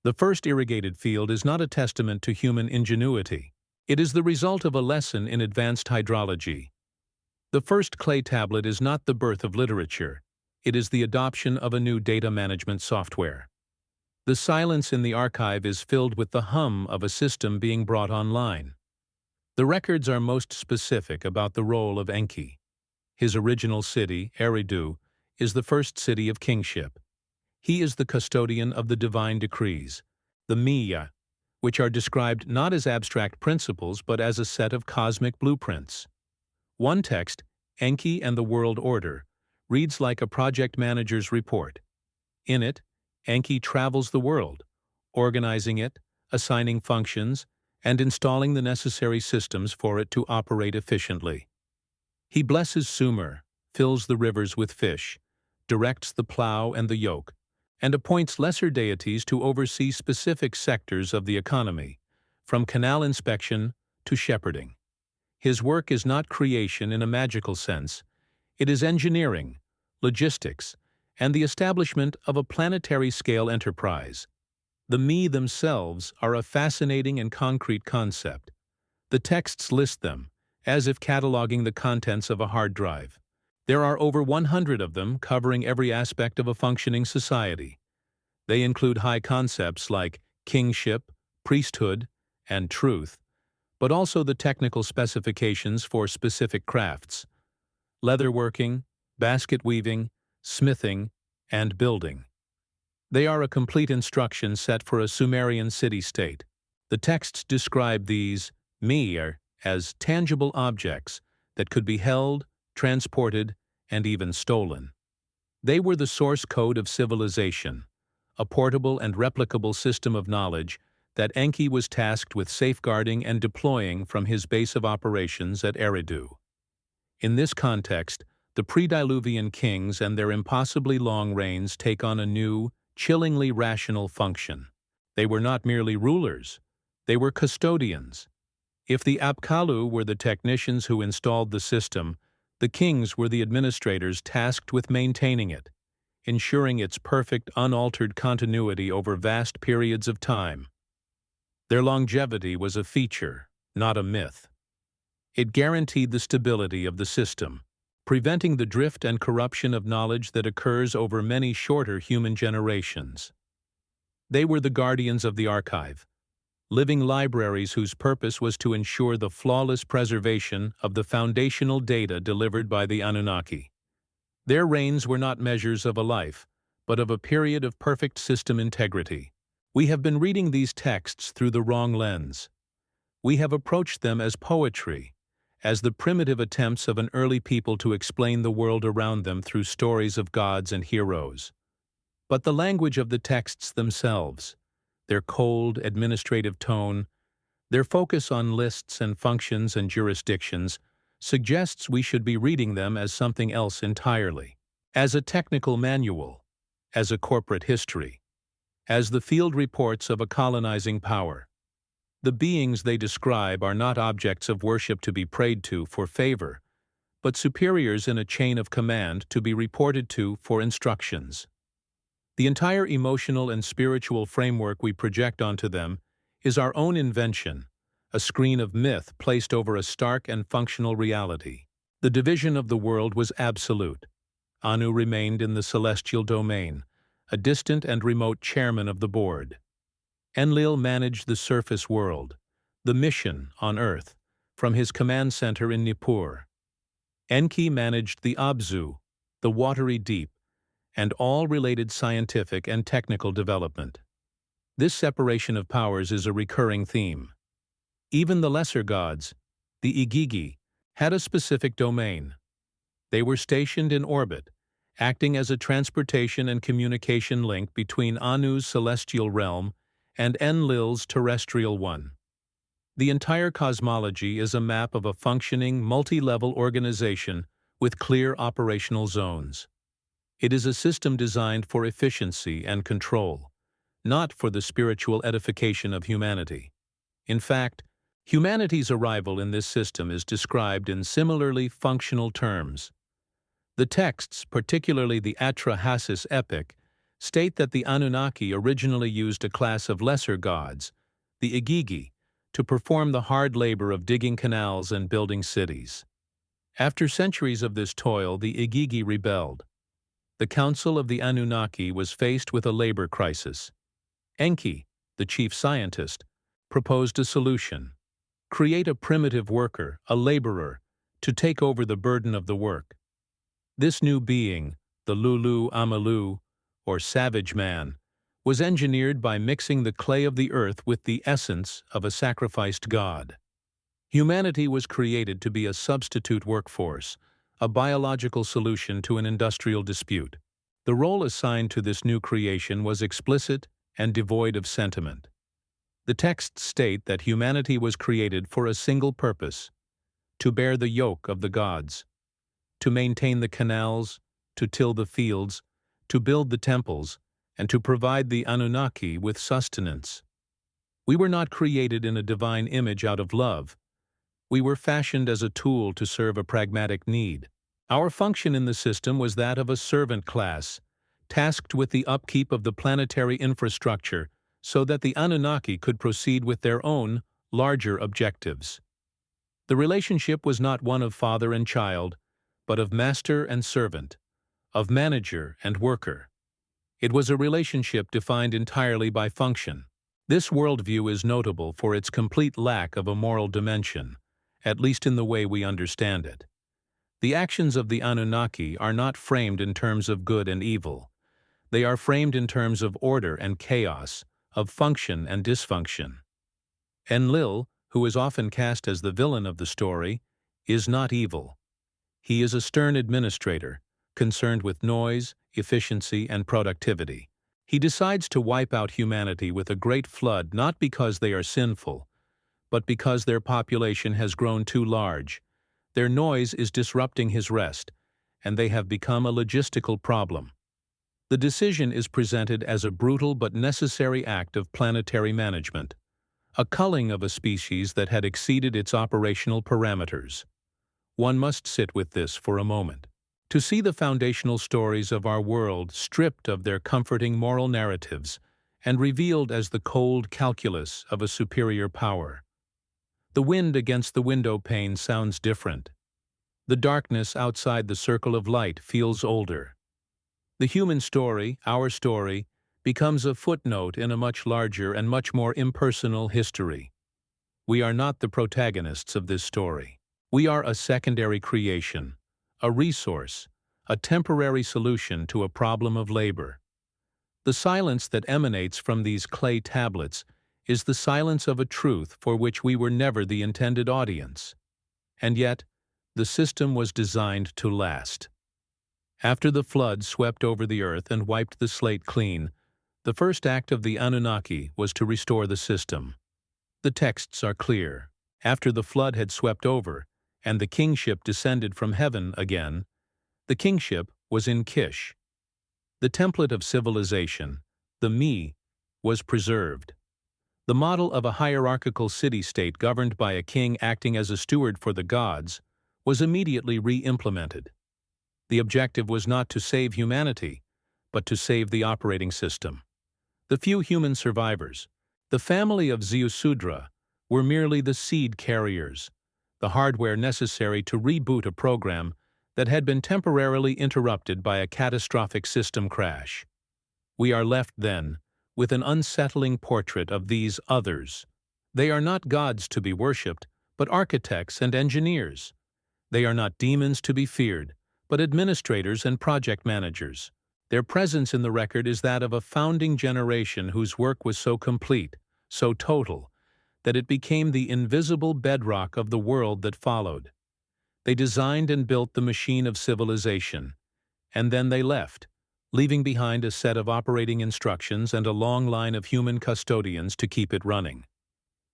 The first irrigated field is not a testament to human ingenuity. It is the result of a lesson in advanced hydrology. The first clay tablet is not the birth of literature. It is the adoption of a new data management software. The silence in the archive is filled with the hum of a system being brought online. The records are most specific about the role of Enki. His original city, Eridu, is the first city of kingship. He is the custodian of the divine decrees, the Miya, which are described not as abstract principles but as a set of cosmic blueprints. One text, Enki and the World Order, reads like a project manager's report. In it, Enki travels the world, organizing it, assigning functions, and installing the necessary systems for it to operate efficiently. He blesses Sumer, fills the rivers with fish, directs the plow and the yoke, and appoints lesser deities to oversee specific sectors of the economy, from canal inspection to shepherding. His work is not creation in a magical sense. It is engineering, logistics, and the establishment of a planetary-scale enterprise. The Mi themselves are a fascinating and concrete concept. The texts list them, as if cataloging the contents of a hard drive. There are over 100 of them covering every aspect of a functioning society. They include high concepts like kingship, priesthood, and truth, but also the technical specifications for specific crafts: leatherworking, basket weaving, smithing, and building. They are a complete instruction set for a Sumerian city-state. The texts describe these Mir as tangible objects that could be held, transported, and even stolen. They were the source code of civilization, a portable and replicable system of knowledge that Enki was tasked with safeguarding and deploying from his base of operations at Eridu. In this context, the pre-Diluvian kings and their impossibly long reigns take on a new, chillingly rational function. They were not merely rulers, they were custodians. If the Apkallu were the technicians who installed the system, the kings were the administrators tasked with maintaining it, ensuring its perfect, unaltered continuity over vast periods of time. Their longevity was a feature, not a myth. It guaranteed the stability of the system, preventing the drift and corruption of knowledge that occurs over many shorter human generations. They were the guardians of the archive, living libraries whose purpose was to ensure the flawless preservation of the foundational data delivered by the Anunnaki. Their reigns were not measures of a life, but of a period of perfect system integrity. We have been reading these texts through the wrong lens. We have approached them as poetry, as the primitive attempts of an early people to explain the world around them through stories of gods and heroes. But the language of the texts themselves, their cold, administrative tone, their focus on lists and functions and jurisdictions, suggests we should be reading them as something else entirely. As a technical manual, as a corporate history, as the field reports of a colonizing power. The beings they describe are not objects of worship to be prayed to for favor, but superiors in a chain of command to be reported to for instructions. The entire emotional and spiritual framework we project onto them is our own invention, a screen of myth placed over a stark and functional reality. The division of the world was absolute. Anu remained in the celestial domain, a distant and remote chairman of the board. Enlil managed the surface world, the mission on Earth, from his command center in Nippur. Enki managed the Abzu, the watery deep, and all related scientific and technical development. This separation of powers is a recurring theme. Even the lesser gods, the Igigi, had a specific domain. They were stationed in orbit, acting as a transportation and communication link between Anu's celestial realm and Enlil's terrestrial one. The entire cosmology is a map of a functioning, multi-level organization with clear operational zones. It is a system designed for efficiency and control, not for the spiritual edification of humanity. In fact, humanity's arrival in this system is described in similarly functional terms. The texts, particularly the Atrahasis epic, state that the Anunnaki originally used a class of lesser gods, the Igigi, to perform the hard labor of digging canals and building cities. After centuries of this toil, the Igigi rebelled. The Council of the Anunnaki was faced with a labor crisis. Enki, the chief scientist, proposed a solution: create a primitive worker, a laborer, to take over the burden of the work. This new being, the Lulu Amalu, or savage man, was engineered by mixing the clay of the earth with the essence of a sacrificed god. Humanity was created to be a substitute workforce, a biological solution to an industrial dispute. The role assigned to this new creation was explicit and devoid of sentiment. The texts state that humanity was created for a single purpose: to bear the yoke of the gods, to maintain the canals, to till the fields, to build the temples, and to provide the Anunnaki with sustenance. We were not created in a divine image out of love. We were fashioned as a tool to serve a pragmatic need. Our function in the system was that of a servant class, tasked with the upkeep of the planetary infrastructure so that the Anunnaki could proceed with their own, larger objectives. The relationship was not one of father and child, but of master and servant, of manager and worker. It was a relationship defined entirely by function. This worldview is notable for its complete lack of a moral dimension, at least in the way we understand it. The actions of the Anunnaki are not framed in terms of good and evil. They are framed in terms of order and chaos, of function and dysfunction. Enlil, who is often cast as the villain of the story, is not evil. He is a stern administrator, concerned with noise, efficiency, and productivity. He decides to wipe out humanity with a great flood not because they are sinful, but because their population has grown too large. Their noise is disrupting his rest, and they have become a logistical problem. The decision is presented as a brutal but necessary act of planetary management, a culling of a species that had exceeded its operational parameters. One must sit with this for a moment. To see the foundational stories of our world stripped of their comforting moral narratives and revealed as the cold calculus of a superior power. The wind against the window pane sounds different. The darkness outside the circle of light feels older. The human story, our story, becomes a footnote in a much larger and much more impersonal history. We are not the protagonists of this story. We are a secondary creation, a resource, a temporary solution to a problem of labor. The silence that emanates from these clay tablets is the silence of a truth for which we were never the intended audience. And yet, the system was designed to last. After the flood swept over the earth and wiped the slate clean, the first act of the Anunnaki was to restore the system. The texts are clear. After the flood had swept over, and the kingship descended from heaven again, the kingship was in Kish. The template of civilization, the Me, was preserved. The model of a hierarchical city-state governed by a king acting as a steward for the gods was immediately re-implemented. The objective was not to save humanity, but to save the operating system. The few human survivors, the family of Ziusudra, were merely the seed carriers, the hardware necessary to reboot a program that had been temporarily interrupted by a catastrophic system crash. We are left, then, with an unsettling portrait of these others. They are not gods to be worshipped, but architects and engineers. They are not demons to be feared, but administrators and project managers. Their presence in the record is that of a founding generation whose work was so complete, so total, that it became the invisible bedrock of the world that followed. They designed and built the machine of civilization, and then they left, leaving behind a set of operating instructions and a long line of human custodians to keep it running.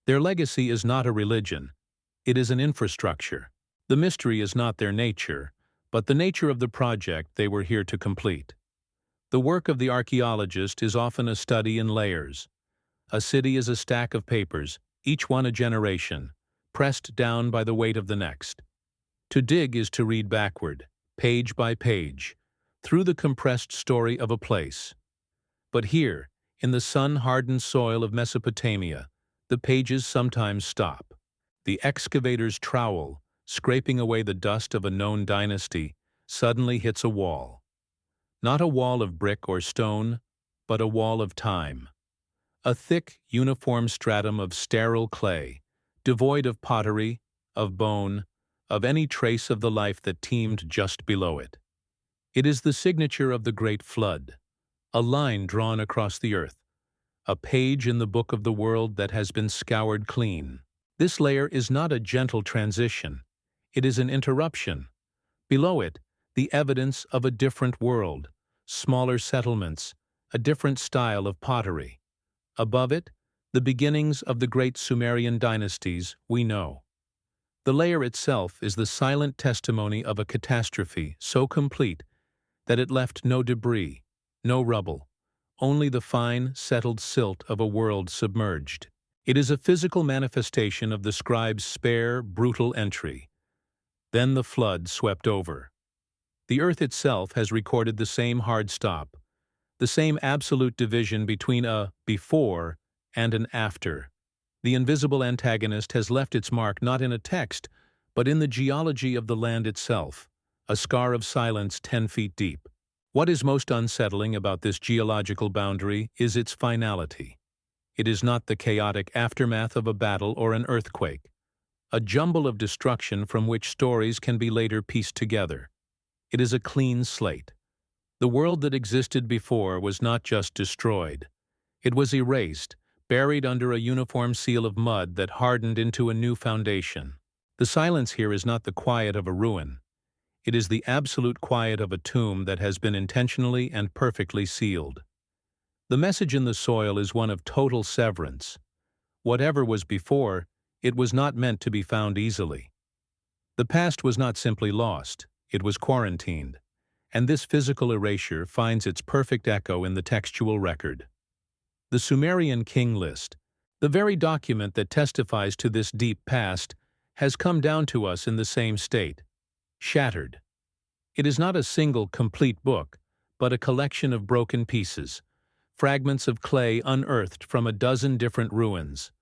Their legacy is not a religion, it is an infrastructure. The mystery is not their nature, but the nature of the project they were here to complete. The work of the archaeologist is often a study in layers. A city is a stack of papers, each one a generation, pressed down by the weight of the next. To dig is to read backward, page by page, through the compressed story of a place. But here, in the sun-hardened soil of Mesopotamia, the pages sometimes stop. The excavator's trowel, scraping away the dust of a known dynasty, suddenly hits a wall. Not a wall of brick or stone, but a wall of time. A thick, uniform stratum of sterile clay, devoid of pottery, of bone, of any trace of the life that teemed just below it. It is the signature of the Great Flood, a line drawn across the earth, a page in the book of the world that has been scoured clean. This layer is not a gentle transition, it is an interruption. Below it, the evidence of a different world, smaller settlements, a different style of pottery. Above it, the beginnings of the great Sumerian dynasties we know. The layer itself is the silent testimony of a catastrophe so complete that it left no debris, no rubble, only the fine, settled silt of a world submerged. It is a physical manifestation of the scribe's spare, brutal entry. Then the flood swept over. The earth itself has recorded the same hard stop, the same absolute division between a before and an after. The invisible antagonist has left its mark not in a text, but in the geology of the land itself, a scar of silence 10 feet deep. What is most unsettling about this geological boundary is its finality. It is not the chaotic aftermath of a battle or an earthquake, a jumble of destruction from which stories can be later pieced together. It is a clean slate. The world that existed before was not just destroyed. It was erased, buried under a uniform seal of mud that hardened into a new foundation. The silence here is not the quiet of a ruin. It is the absolute quiet of a tomb that has been intentionally and perfectly sealed. The message in the soil is one of total severance. Whatever was before, it was not meant to be found easily. The past was not simply lost, it was quarantined, and this physical erasure finds its perfect echo in the textual record. The Sumerian king list, the very document that testifies to this deep past, has come down to us in the same state, shattered. It is not a single complete book, but a collection of broken pieces, fragments of clay unearthed from a dozen different ruins.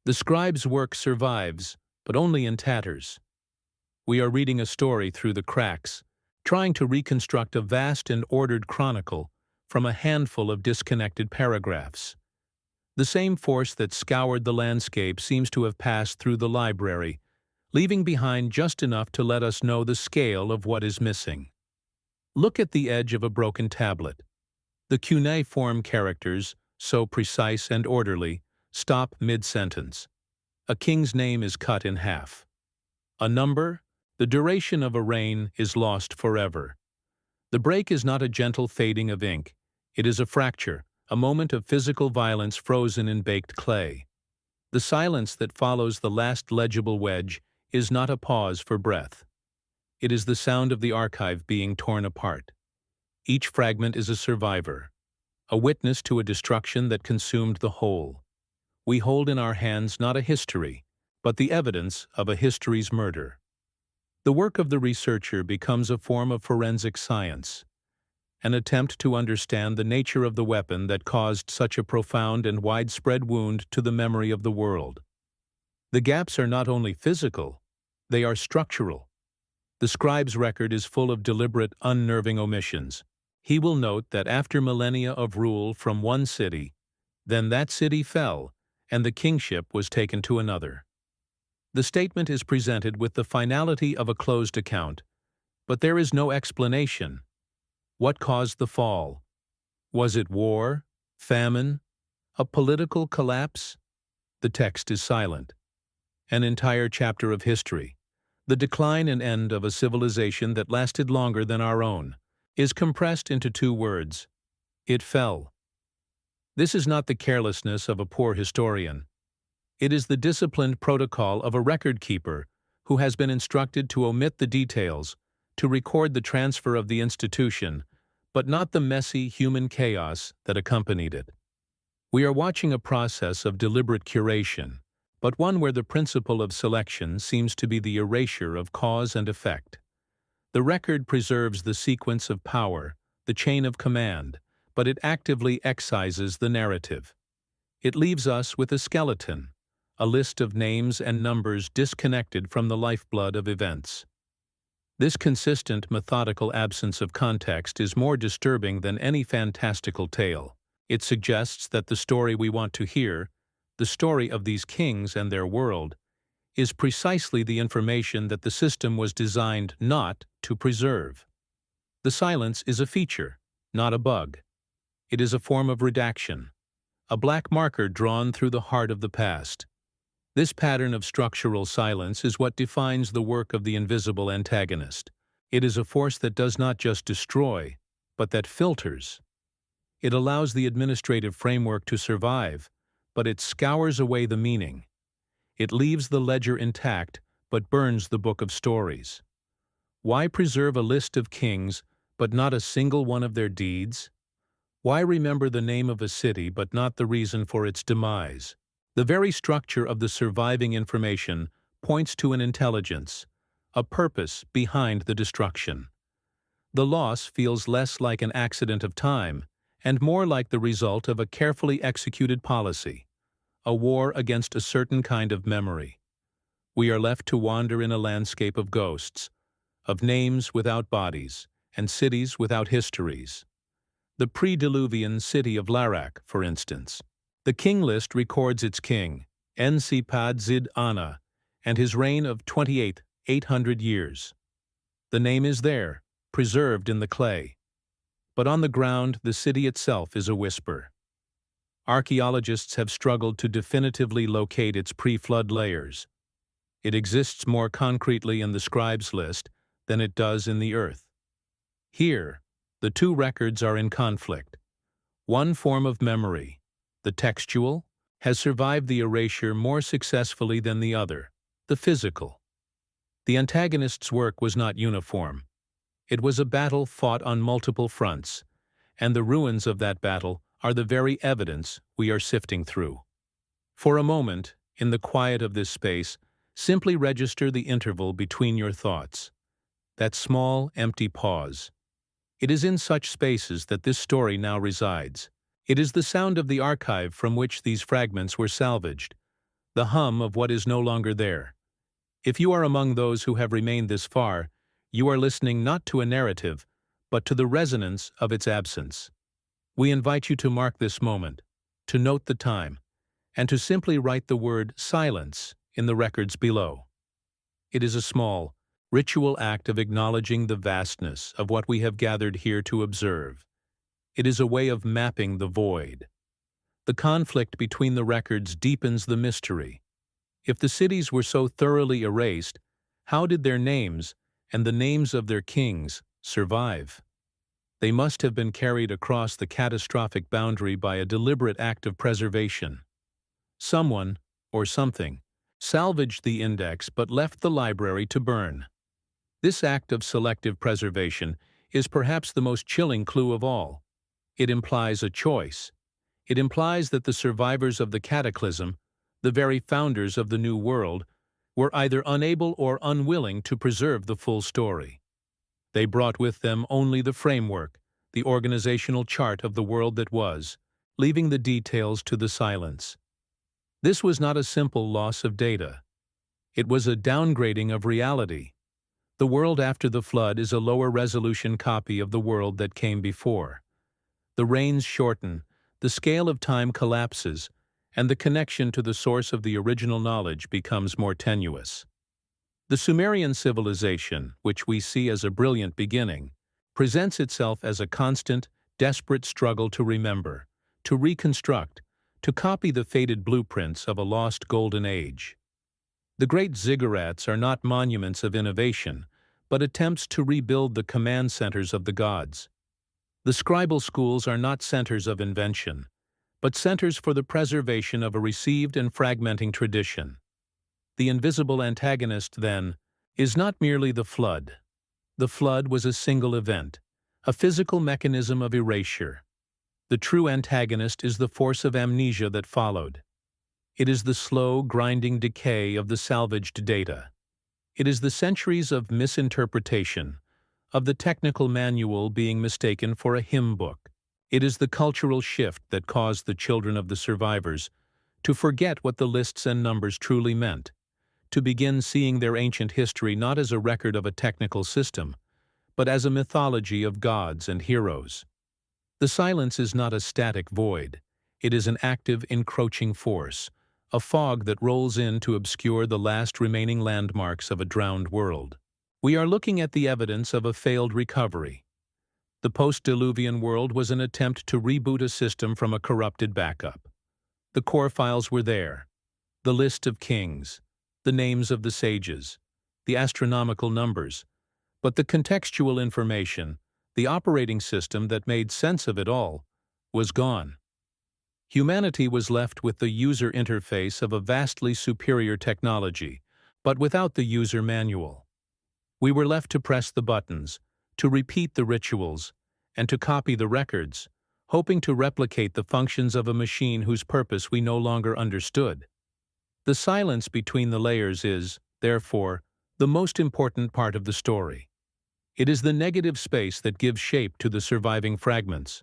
The scribe's work survives, but only in tatters. We are reading a story through the cracks, trying to reconstruct a vast and ordered chronicle from a handful of disconnected paragraphs. The same force that scoured the landscape seems to have passed through the library, leaving behind just enough to let us know the scale of what is missing. Look at the edge of a broken tablet. The cuneiform characters, so precise and orderly, stop mid-sentence. A king's name is cut in half. A number, the duration of a reign, is lost forever. The break is not a gentle fading of ink. It is a fracture, a moment of physical violence frozen in baked clay. The silence that follows the last legible wedge is not a pause for breath. It is the sound of the archive being torn apart. Each fragment is a survivor, a witness to a destruction that consumed the whole. We hold in our hands not a history, but the evidence of a history's murder. The work of the researcher becomes a form of forensic science, an attempt to understand the nature of the weapon that caused such a profound and widespread wound to the memory of the world. The gaps are not only physical, they are structural. The scribe's record is full of deliberate, unnerving omissions. He will note that after millennia of rule from one city, then that city fell, and the kingship was taken to another. The statement is presented with the finality of a closed account, but there is no explanation. What caused the fall? Was it war, famine, a political collapse? The text is silent. An entire chapter of history, the decline and end of a civilization that lasted longer than our own, is compressed into 2 words. It fell. This is not the carelessness of a poor historian. It is the disciplined protocol of a record keeper who has been instructed to omit the details, to record the transfer of the institution, but not the messy human chaos that accompanied it. We are watching a process of deliberate curation, but one where the principle of selection seems to be the erasure of cause and effect. The record preserves the sequence of power, the chain of command, but it actively excises the narrative. It leaves us with a skeleton, a list of names and numbers disconnected from the lifeblood of events. This consistent, methodical absence of context is more disturbing than any fantastical tale. It suggests that the story we want to hear, the story of these kings and their world, is precisely the information that the system was designed not to preserve. The silence is a feature, not a bug. It is a form of redaction, a black marker drawn through the heart of the past. This pattern of structural silence is what defines the work of the invisible antagonist. It is a force that does not just destroy, but that filters. It allows the administrative framework to survive, but it scours away the meaning. It leaves the ledger intact, but burns the book of stories. Why preserve a list of kings, but not a single one of their deeds? Why remember the name of a city, but not the reason for its demise? The very structure of the surviving information points to an intelligence, a purpose behind the destruction. The loss feels less like an accident of time and more like the result of a carefully executed policy, a war against a certain kind of memory. We are left to wander in a landscape of ghosts, of names without bodies, and cities without histories. The pre-Diluvian city of Larak, for instance. The king list records its king, Ensi-Pad Zid Ana, and his reign of 800 years. The name is there, preserved in the clay. But on the ground, the city itself is a whisper. Archaeologists have struggled to definitively locate its pre-flood layers. It exists more concretely in the scribe's list than it does in the earth. Here, the 2 records are in conflict. One form of memory, the textual, has survived the erasure more successfully than the other, the physical. The antagonist's work was not uniform. It was a battle fought on multiple fronts, and the ruins of that battle are the very evidence we are sifting through. For a moment, in the quiet of this space, simply register the interval between your thoughts. That small, empty pause. It is in such spaces that this story now resides. It is the sound of the archive from which these fragments were salvaged, the hum of what is no longer there. If you are among those who have remained this far, you are listening not to a narrative, but to the resonance of its absence. We invite you to mark this moment, to note the time, and to simply write the word silence in the records below. It is a small, ritual act of acknowledging the vastness of what we have gathered here to observe. It is a way of mapping the void. The conflict between the records deepens the mystery. If the cities were so thoroughly erased, how did their names, and the names of their kings, survive? They must have been carried across the catastrophic boundary by a deliberate act of preservation. Someone, or something, salvaged the index but left the library to burn. This act of selective preservation is perhaps the most chilling clue of all. It implies a choice. It implies that the survivors of the cataclysm, the very founders of the New World, were either unable or unwilling to preserve the full story. They brought with them only the framework, the organizational chart of the world that was, leaving the details to the silence. This was not a simple loss of data. It was a downgrading of reality. The world after the flood is a lower-resolution copy of the world that came before. The rains shorten, the scale of time collapses, and the connection to the source of the original knowledge becomes more tenuous. The Sumerian civilization, which we see as a brilliant beginning, presents itself as a constant, desperate struggle to remember, to reconstruct, to copy the faded blueprints of a lost golden age. The great ziggurats are not monuments of innovation, but attempts to rebuild the command centers of the gods. The scribal schools are not centers of invention, but centers for the preservation of a received and fragmenting tradition. The invisible antagonist, then, is not merely the flood. The flood was a single event, a physical mechanism of erasure. The true antagonist is the force of amnesia that followed. It is the slow, grinding decay of the salvaged data. It is the centuries of misinterpretation, of the technical manual being mistaken for a hymn book. It is the cultural shift that caused the children of the survivors to forget what the lists and numbers truly meant, to begin seeing their ancient history not as a record of a technical system, but as a mythology of gods and heroes. The silence is not a static void. It is an active, encroaching force, a fog that rolls in to obscure the last remaining landmarks of a drowned world. We are looking at the evidence of a failed recovery. The post-Diluvian world was an attempt to reboot a system from a corrupted backup. The core files were there, the list of kings, the names of the sages, the astronomical numbers, but the contextual information, the operating system that made sense of it all, was gone. Humanity was left with the user interface of a vastly superior technology, but without the user manual. We were left to press the buttons, to repeat the rituals, and to copy the records, hoping to replicate the functions of a machine whose purpose we no longer understood. The silence between the layers is, therefore, the most important part of the story. It is the negative space that gives shape to the surviving fragments.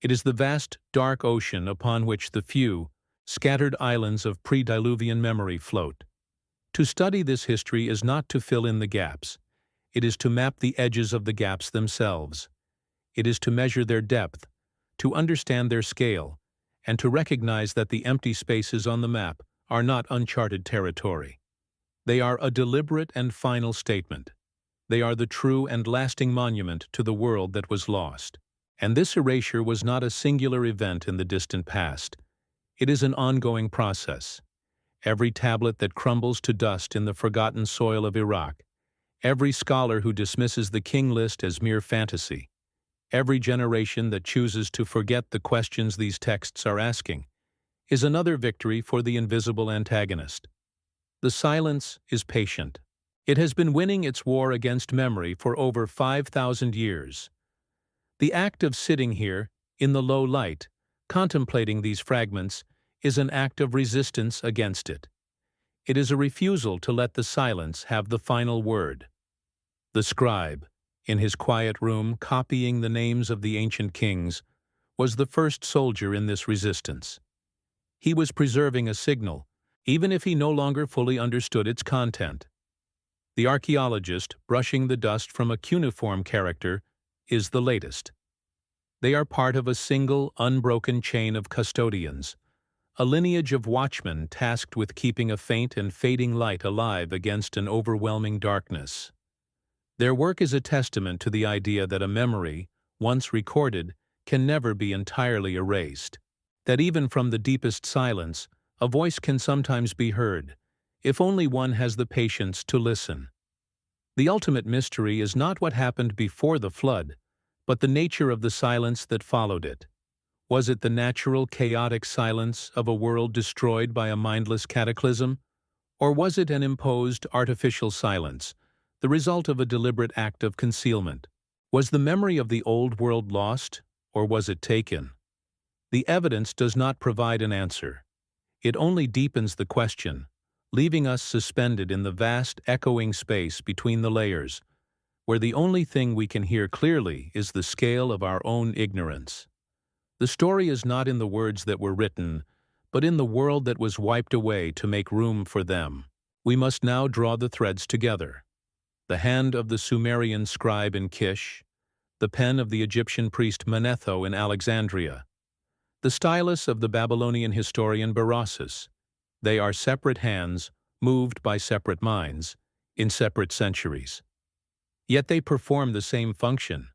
It is the vast, dark ocean upon which the few, scattered islands of pre-Diluvian memory float. To study this history is not to fill in the gaps. It is to map the edges of the gaps themselves. It is to measure their depth, to understand their scale, and to recognize that the empty spaces on the map are not uncharted territory. They are a deliberate and final statement. They are the true and lasting monument to the world that was lost. And this erasure was not a singular event in the distant past. It is an ongoing process. Every tablet that crumbles to dust in the forgotten soil of Iraq, every scholar who dismisses the king list as mere fantasy, every generation that chooses to forget the questions these texts are asking, is another victory for the invisible antagonist. The silence is patient. It has been winning its war against memory for over 5,000 years. The act of sitting here, in the low light, contemplating these fragments, is an act of resistance against it. It is a refusal to let the silence have the final word. The scribe, in his quiet room copying the names of the ancient kings, was the first soldier in this resistance. He was preserving a signal, even if he no longer fully understood its content. The archaeologist, brushing the dust from a cuneiform character, is the latest. They are part of a single, unbroken chain of custodians, a lineage of watchmen tasked with keeping a faint and fading light alive against an overwhelming darkness. Their work is a testament to the idea that a memory, once recorded, can never be entirely erased, that even from the deepest silence, a voice can sometimes be heard, if only one has the patience to listen. The ultimate mystery is not what happened before the flood, but the nature of the silence that followed it. Was it the natural, chaotic silence of a world destroyed by a mindless cataclysm? Or was it an imposed, artificial silence, the result of a deliberate act of concealment? Was the memory of the old world lost, or was it taken? The evidence does not provide an answer. It only deepens the question, leaving us suspended in the vast, echoing space between the layers, where the only thing we can hear clearly is the scale of our own ignorance. The story is not in the words that were written, but in the world that was wiped away to make room for them. We must now draw the threads together. The hand of the Sumerian scribe in Kish, the pen of the Egyptian priest Manetho in Alexandria, the stylus of the Babylonian historian Berossus. They are separate hands, moved by separate minds, in separate centuries. Yet they perform the same function.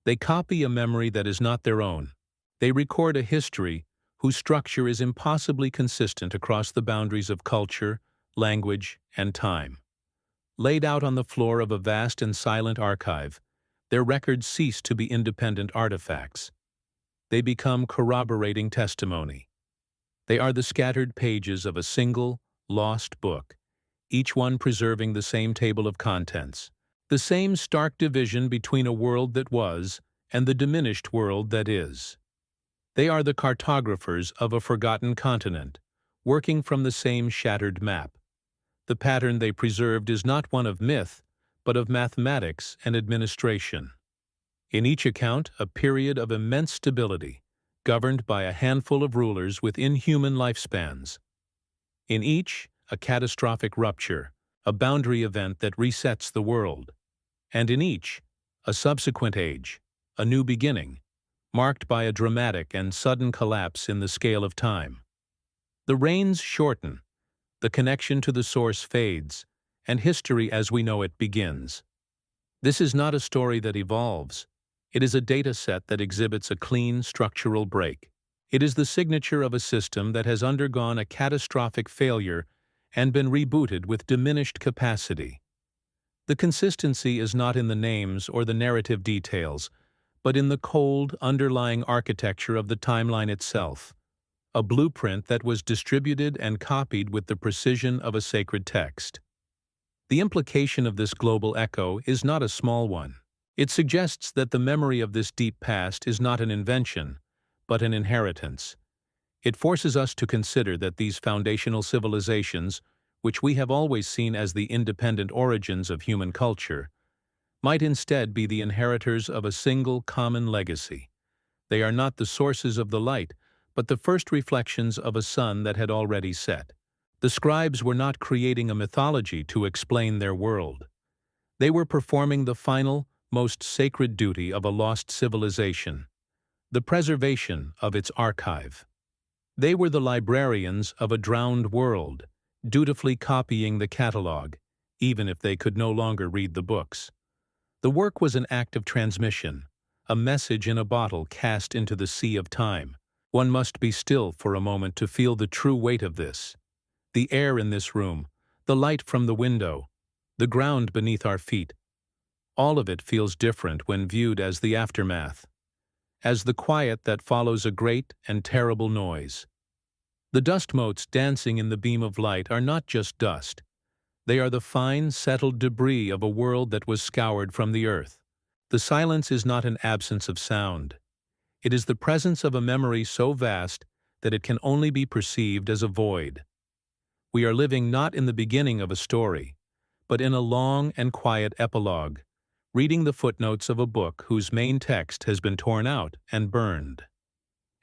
They copy a memory that is not their own. They record a history whose structure is impossibly consistent across the boundaries of culture, language, and time. Laid out on the floor of a vast and silent archive, their records cease to be independent artifacts. They become corroborating testimony. They are the scattered pages of a single, lost book, each one preserving the same table of contents, the same stark division between a world that was and the diminished world that is. They are the cartographers of a forgotten continent, working from the same shattered map. The pattern they preserved is not one of myth, but of mathematics and administration. In each account, a period of immense stability, governed by a handful of rulers with inhuman lifespans. In each, a catastrophic rupture, a boundary event that resets the world. And in each, a subsequent age, a new beginning, marked by a dramatic and sudden collapse in the scale of time. The reigns shorten, the connection to the source fades, and history as we know it begins. This is not a story that evolves. It is a data set that exhibits a clean structural break. It is the signature of a system that has undergone a catastrophic failure and been rebooted with diminished capacity. The consistency is not in the names or the narrative details, but in the cold, underlying architecture of the timeline itself, a blueprint that was distributed and copied with the precision of a sacred text. The implication of this global echo is not a small one. It suggests that the memory of this deep past is not an invention, but an inheritance. It forces us to consider that these foundational civilizations, which we have always seen as the independent origins of human culture, might instead be the inheritors of a single common legacy. They are not the sources of the light, but the first reflections of a sun that had already set. The scribes were not creating a mythology to explain their world. They were performing the final, most sacred duty of a lost civilization, the preservation of its archive. They were the librarians of a drowned world, dutifully copying the catalog, even if they could no longer read the books. The work was an act of transmission, a message in a bottle cast into the sea of time. One must be still for a moment to feel the true weight of this. The air in this room, the light from the window, the ground beneath our feet, all of it feels different when viewed as the aftermath, as the quiet that follows a great and terrible noise. The dust motes dancing in the beam of light are not just dust. They are the fine, settled debris of a world that was scoured from the earth. The silence is not an absence of sound. It is the presence of a memory so vast that it can only be perceived as a void. We are living not in the beginning of a story, but in a long and quiet epilogue, reading the footnotes of a book whose main text has been torn out and burned.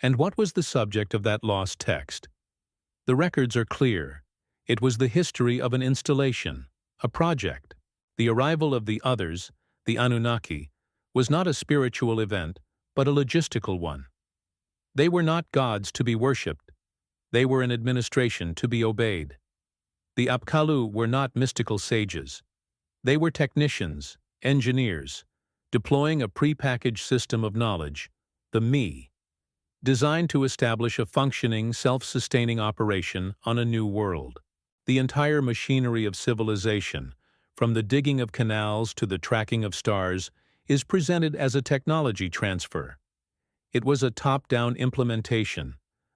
And what was the subject of that lost text? The records are clear. It was the history of an installation, a project. The arrival of the others, the Anunnaki, was not a spiritual event, but a logistical one. They were not gods to be worshipped. They were an administration to be obeyed. The Apkallu were not mystical sages. They were technicians, engineers, deploying a prepackaged system of knowledge, the Me, designed to establish a functioning, self-sustaining operation on a new world. The entire machinery of civilization, from the digging of canals to the tracking of stars, is presented as a technology transfer. It was a top-down implementation,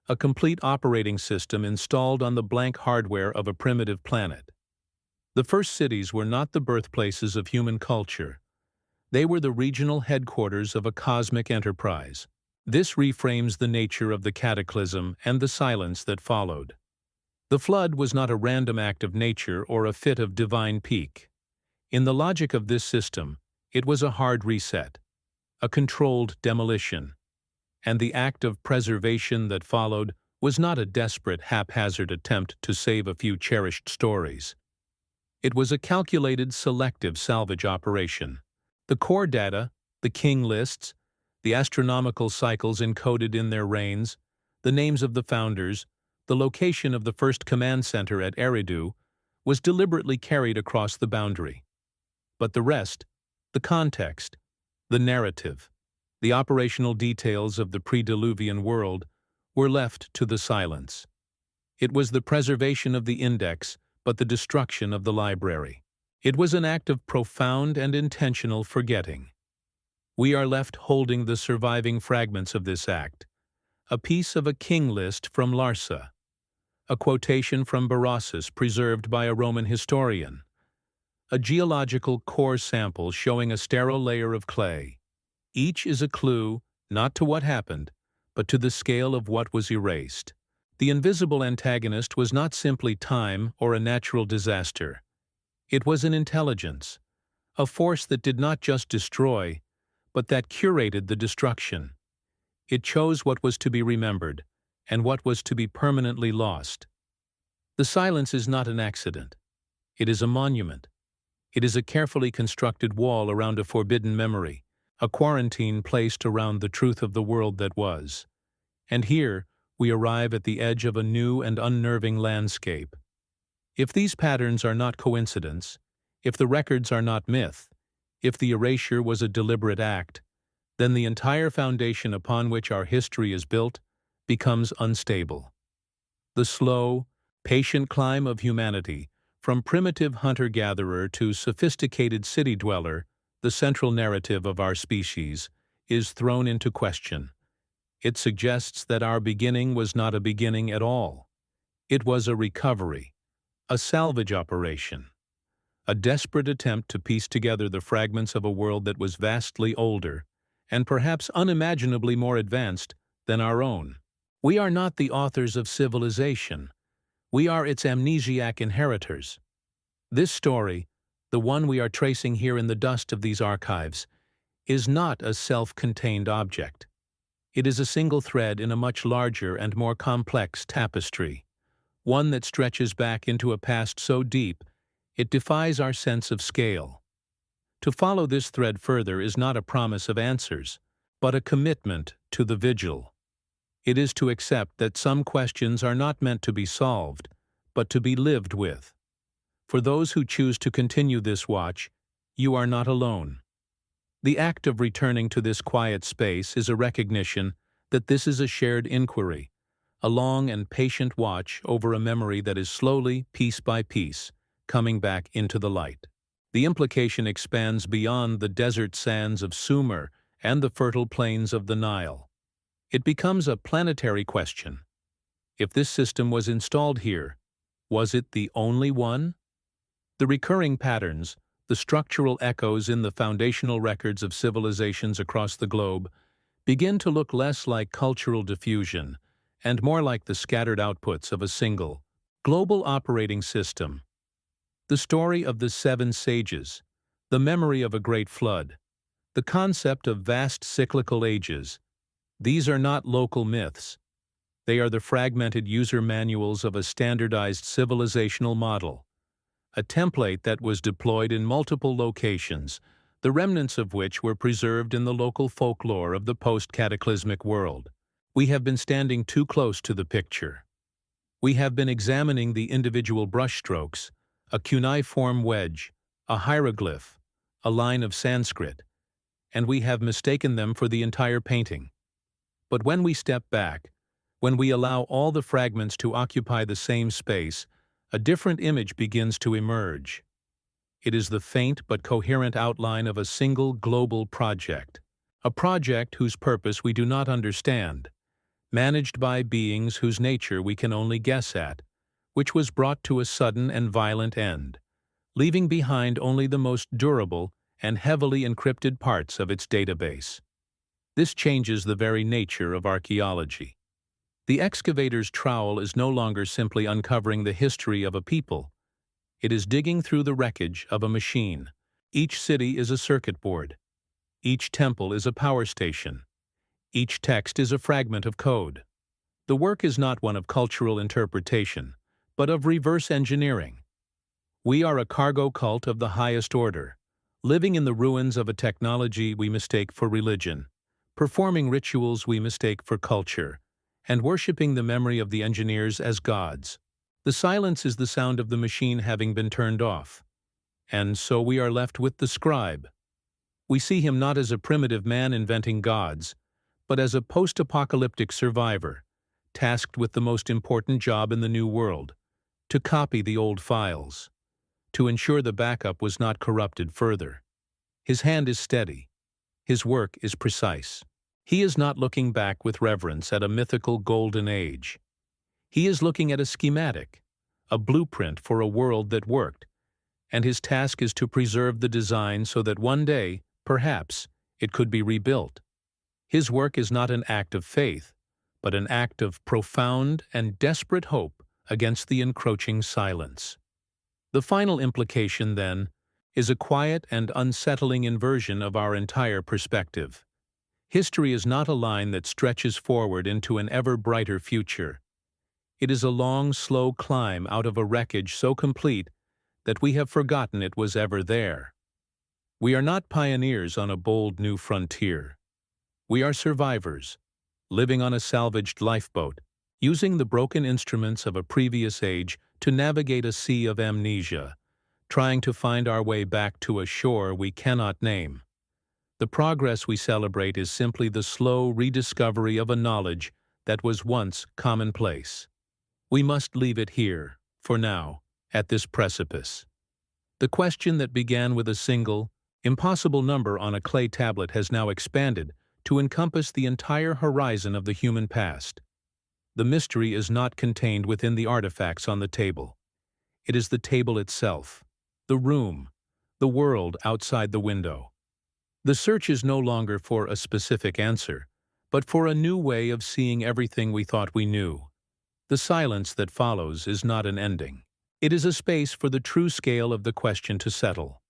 a complete operating system installed on the blank hardware of a primitive planet. The first cities were not the birthplaces of human culture. They were the regional headquarters of a cosmic enterprise. This reframes the nature of the cataclysm and the silence that followed. The flood was not a random act of nature or a fit of divine pique. In the logic of this system, it was a hard reset, a controlled demolition. And the act of preservation that followed was not a desperate, haphazard attempt to save a few cherished stories. It was a calculated, selective salvage operation. The core data, the king lists, the astronomical cycles encoded in their reigns, the names of the founders, the location of the first command center at Eridu, was deliberately carried across the boundary. But the rest, the context, the narrative, the operational details of the pre-Diluvian world, were left to the silence. It was the preservation of the index, but the destruction of the library. It was an act of profound and intentional forgetting. We are left holding the surviving fragments of this act, a piece of a king list from Larsa, a quotation from Berossus preserved by a Roman historian, a geological core sample showing a sterile layer of clay. Each is a clue not to what happened, but to the scale of what was erased. The invisible antagonist was not simply time or a natural disaster. It was an intelligence, a force that did not just destroy, but that curated the destruction. It chose what was to be remembered and what was to be permanently lost. The silence is not an accident. It is a monument. It is a carefully constructed wall around a forbidden memory, a quarantine placed around the truth of the world that was. And here, we arrive at the edge of a new and unnerving landscape. If these patterns are not coincidence, if the records are not myth, if the erasure was a deliberate act, then the entire foundation upon which our history is built becomes unstable. The slow, patient climb of humanity, from primitive hunter-gatherer to sophisticated city-dweller, the central narrative of our species, is thrown into question. It suggests that our beginning was not a beginning at all. It was a recovery, a salvage operation, a desperate attempt to piece together the fragments of a world that was vastly older and perhaps unimaginably more advanced than our own. We are not the authors of civilization. We are its amnesiac inheritors. This story, the one we are tracing here in the dust of these archives, is not a self-contained object. It is a single thread in a much larger and more complex tapestry, one that stretches back into a past so deep it defies our sense of scale. To follow this thread further is not a promise of answers, but a commitment to the vigil. It is to accept that some questions are not meant to be solved, but to be lived with. For those who choose to continue this watch, you are not alone. The act of returning to this quiet space is a recognition that this is a shared inquiry, a long and patient watch over a memory that is slowly, piece by piece, coming back into the light. The implication expands beyond the desert sands of Sumer and the fertile plains of the Nile. It becomes a planetary question. If this system was installed here, was it the only one? The recurring patterns, the structural echoes in the foundational records of civilizations across the globe, begin to look less like cultural diffusion and more like the scattered outputs of a single, global operating system. The story of the seven sages, the memory of a great flood, the concept of vast cyclical ages, these are not local myths. They are the fragmented user manuals of a standardized civilizational model, a template that was deployed in multiple locations, the remnants of which were preserved in the local folklore of the post-cataclysmic world. We have been standing too close to the picture. We have been examining the individual brushstrokes, a cuneiform wedge, a hieroglyph, a line of Sanskrit, and we have mistaken them for the entire painting. But when we step back, when we allow all the fragments to occupy the same space, a different image begins to emerge. It is the faint but coherent outline of a single global project. A project whose purpose we do not understand, managed by beings whose nature we can only guess at, which was brought to a sudden and violent end, leaving behind only the most durable and heavily encrypted parts of its database. This changes the very nature of archaeology. The excavator's trowel is no longer simply uncovering the history of a people. It is digging through the wreckage of a machine. Each city is a circuit board. Each temple is a power station. Each text is a fragment of code. The work is not one of cultural interpretation, but of reverse engineering. We are a cargo cult of the highest order, living in the ruins of a technology we mistake for religion, performing rituals we mistake for culture, and worshipping the memory of the engineers as gods. The silence is the sound of the machine having been turned off. And so we are left with the scribe. We see him not as a primitive man inventing gods, but as a post-apocalyptic survivor, tasked with the most important job in the new world, to copy the old files, to ensure the backup was not corrupted further. His hand is steady. His work is precise. He is not looking back with reverence at a mythical golden age. He is looking at a schematic, a blueprint for a world that worked, and his task is to preserve the design so that one day, perhaps, it could be rebuilt. His work is not an act of faith, but an act of profound and desperate hope against the encroaching silence. The final implication, then, is a quiet and unsettling inversion of our entire perspective. History is not a line that stretches forward into an ever brighter future. It is a long, slow climb out of a wreckage so complete that we have forgotten it was ever there. We are not pioneers on a bold new frontier. We are survivors, living on a salvaged lifeboat, using the broken instruments of a previous age to navigate a sea of amnesia, trying to find our way back to a shore we cannot name. The progress we celebrate is simply the slow rediscovery of a knowledge that was once commonplace. We must leave it here, for now, at this precipice. The question that began with a single, impossible number on a clay tablet has now expanded to encompass the entire horizon of the human past. The mystery is not contained within the artifacts on the table. It is the table itself, the room, the world outside the window. The search is no longer for a specific answer, but for a new way of seeing everything we thought we knew. The silence that follows is not an ending. It is a space for the true scale of the question to settle.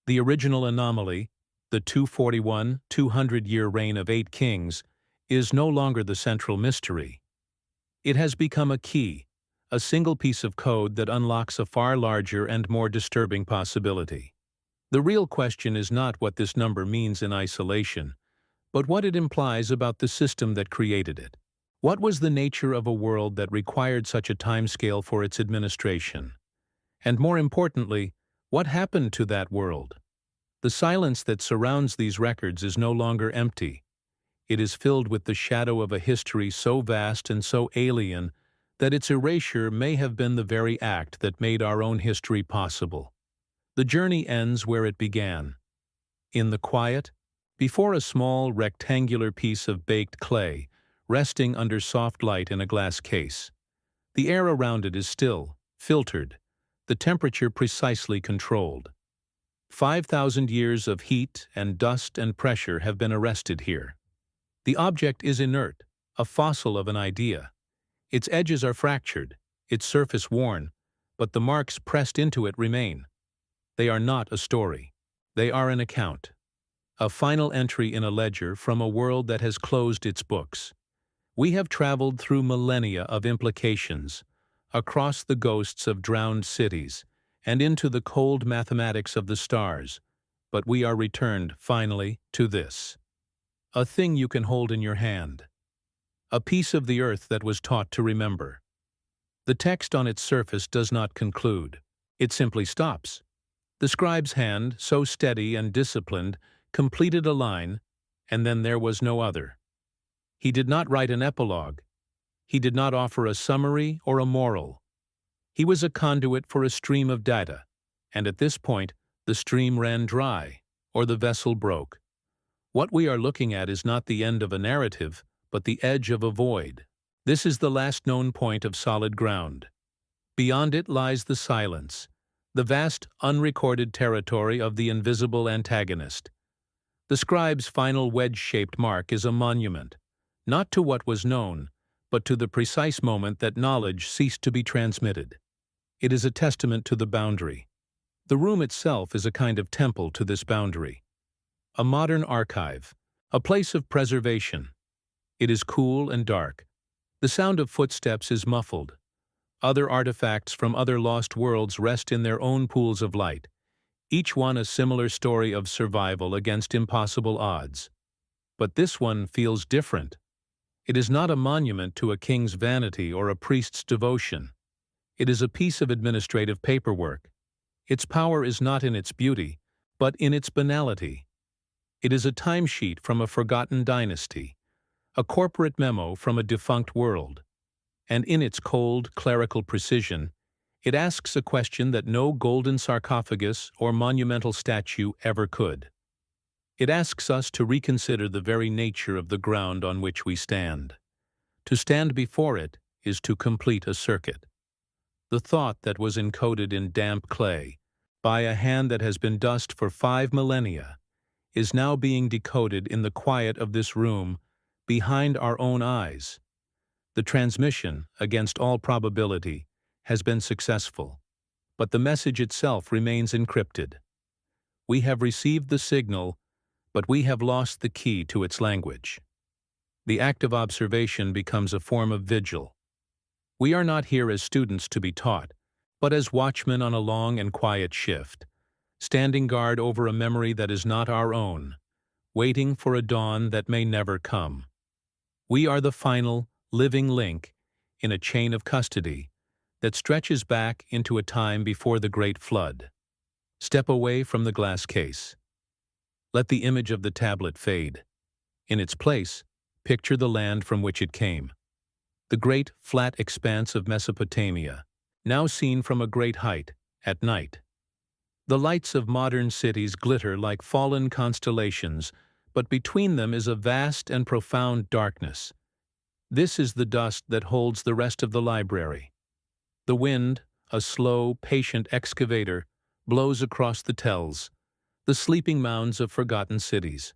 The original anomaly, the 241-200-year reign of 8 kings, is no longer the central mystery. It has become a key, a single piece of code that unlocks a far larger and more disturbing possibility. The real question is not what this number means in isolation, but what it implies about the system that created it. What was the nature of a world that required such a timescale for its administration? And more importantly, what happened to that world? The silence that surrounds these records is no longer empty. It is filled with the shadow of a history so vast and so alien that its erasure may have been the very act that made our own history possible. The journey ends where it began. In the quiet, before a small rectangular piece of baked clay, resting under soft light in a glass case. The air around it is still, filtered, the temperature precisely controlled. 5,000 years of heat and dust and pressure have been arrested here. The object is inert, a fossil of an idea. Its edges are fractured, its surface worn, but the marks pressed into it remain. They are not a story. They are an account. A final entry in a ledger from a world that has closed its books. We have traveled through millennia of implications, across the ghosts of drowned cities, and into the cold mathematics of the stars, but we are returned, finally, to this. A thing you can hold in your hand. A piece of the earth that was taught to remember. The text on its surface does not conclude. It simply stops. The scribe's hand, so steady and disciplined, completed a line, and then there was no other. He did not write an epilogue. He did not offer a summary or a moral. He was a conduit for a stream of data, and at this point, the stream ran dry, or the vessel broke. What we are looking at is not the end of a narrative, but the edge of a void. This is the last known point of solid ground. Beyond it lies the silence, the vast unrecorded territory of the invisible antagonist. The scribe's final wedge-shaped mark is a monument, not to what was known, but to the precise moment that knowledge ceased to be transmitted. It is a testament to the boundary. The room itself is a kind of temple to this boundary. A modern archive, a place of preservation. It is cool and dark. The sound of footsteps is muffled. Other artifacts from other lost worlds rest in their own pools of light, each one a similar story of survival against impossible odds. But this one feels different. It is not a monument to a king's vanity or a priest's devotion. It is a piece of administrative paperwork. Its power is not in its beauty, but in its banality. It is a timesheet from a forgotten dynasty, a corporate memo from a defunct world. And in its cold, clerical precision, it asks a question that no golden sarcophagus or monumental statue ever could. It asks us to reconsider the very nature of the ground on which we stand. To stand before it is to complete a circuit. The thought that was encoded in damp clay, by a hand that has been dust for 5 millennia, is now being decoded in the quiet of this room, behind our own eyes. The transmission, against all probability, has been successful, but the message itself remains encrypted. We have received the signal, but we have lost the key to its language. The act of observation becomes a form of vigil. We are not here as students to be taught, but as watchmen on a long and quiet shift, standing guard over a memory that is not our own, waiting for a dawn that may never come. We are the final, living link in a chain of custody that stretches back into a time before the Great Flood. Step away from the glass case. Let the image of the tablet fade. In its place, picture the land from which it came. The great, flat expanse of Mesopotamia, now seen from a great height, at night. The lights of modern cities glitter like fallen constellations, but between them is a vast and profound darkness. This is the dust that holds the rest of the library. The wind, a slow, patient excavator, blows across the tells, the sleeping mounds of forgotten cities.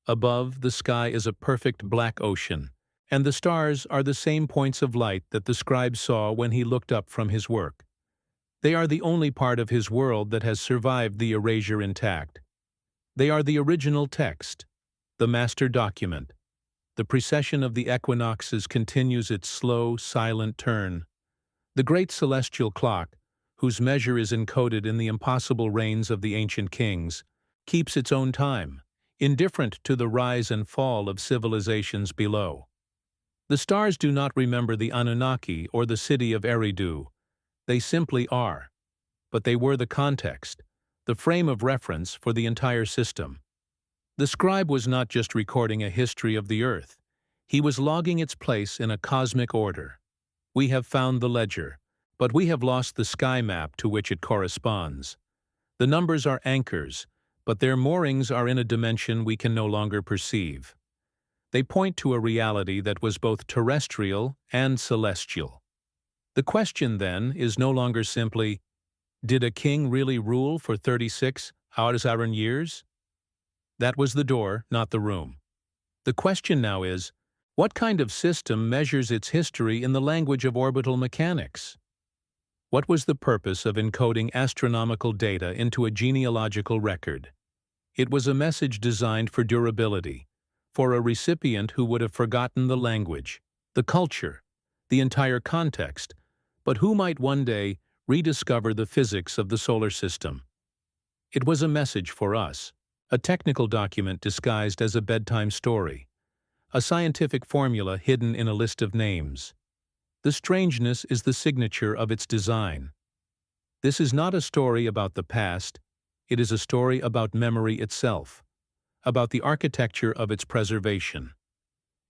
Above, the sky is a perfect black ocean, and the stars are the same points of light that the scribe saw when he looked up from his work. They are the only part of his world that has survived the erasure intact. They are the original text, the master document. The precession of the equinoxes continues its slow, silent turn. The great celestial clock, whose measure is encoded in the impossible reigns of the ancient kings, keeps its own time, indifferent to the rise and fall of civilizations below. The stars do not remember the Anunnaki or the city of Eridu. They simply are. But they were the context, the frame of reference for the entire system. The scribe was not just recording a history of the earth. He was logging its place in a cosmic order. We have found the ledger, but we have lost the sky map to which it corresponds. The numbers are anchors, but their moorings are in a dimension we can no longer perceive. They point to a reality that was both terrestrial and celestial. The question, then, is no longer simply, did a king really rule for 36 Arzarran years? That was the door, not the room. The question now is, what kind of system measures its history in the language of orbital mechanics? What was the purpose of encoding astronomical data into a genealogical record? It was a message designed for durability, for a recipient who would have forgotten the language, the culture, the entire context, but who might one day rediscover the physics of the solar system. It was a message for us, a technical document disguised as a bedtime story, a scientific formula hidden in a list of names. The strangeness is the signature of its design. This is not a story about the past, it is a story about memory itself, about the architecture of its preservation.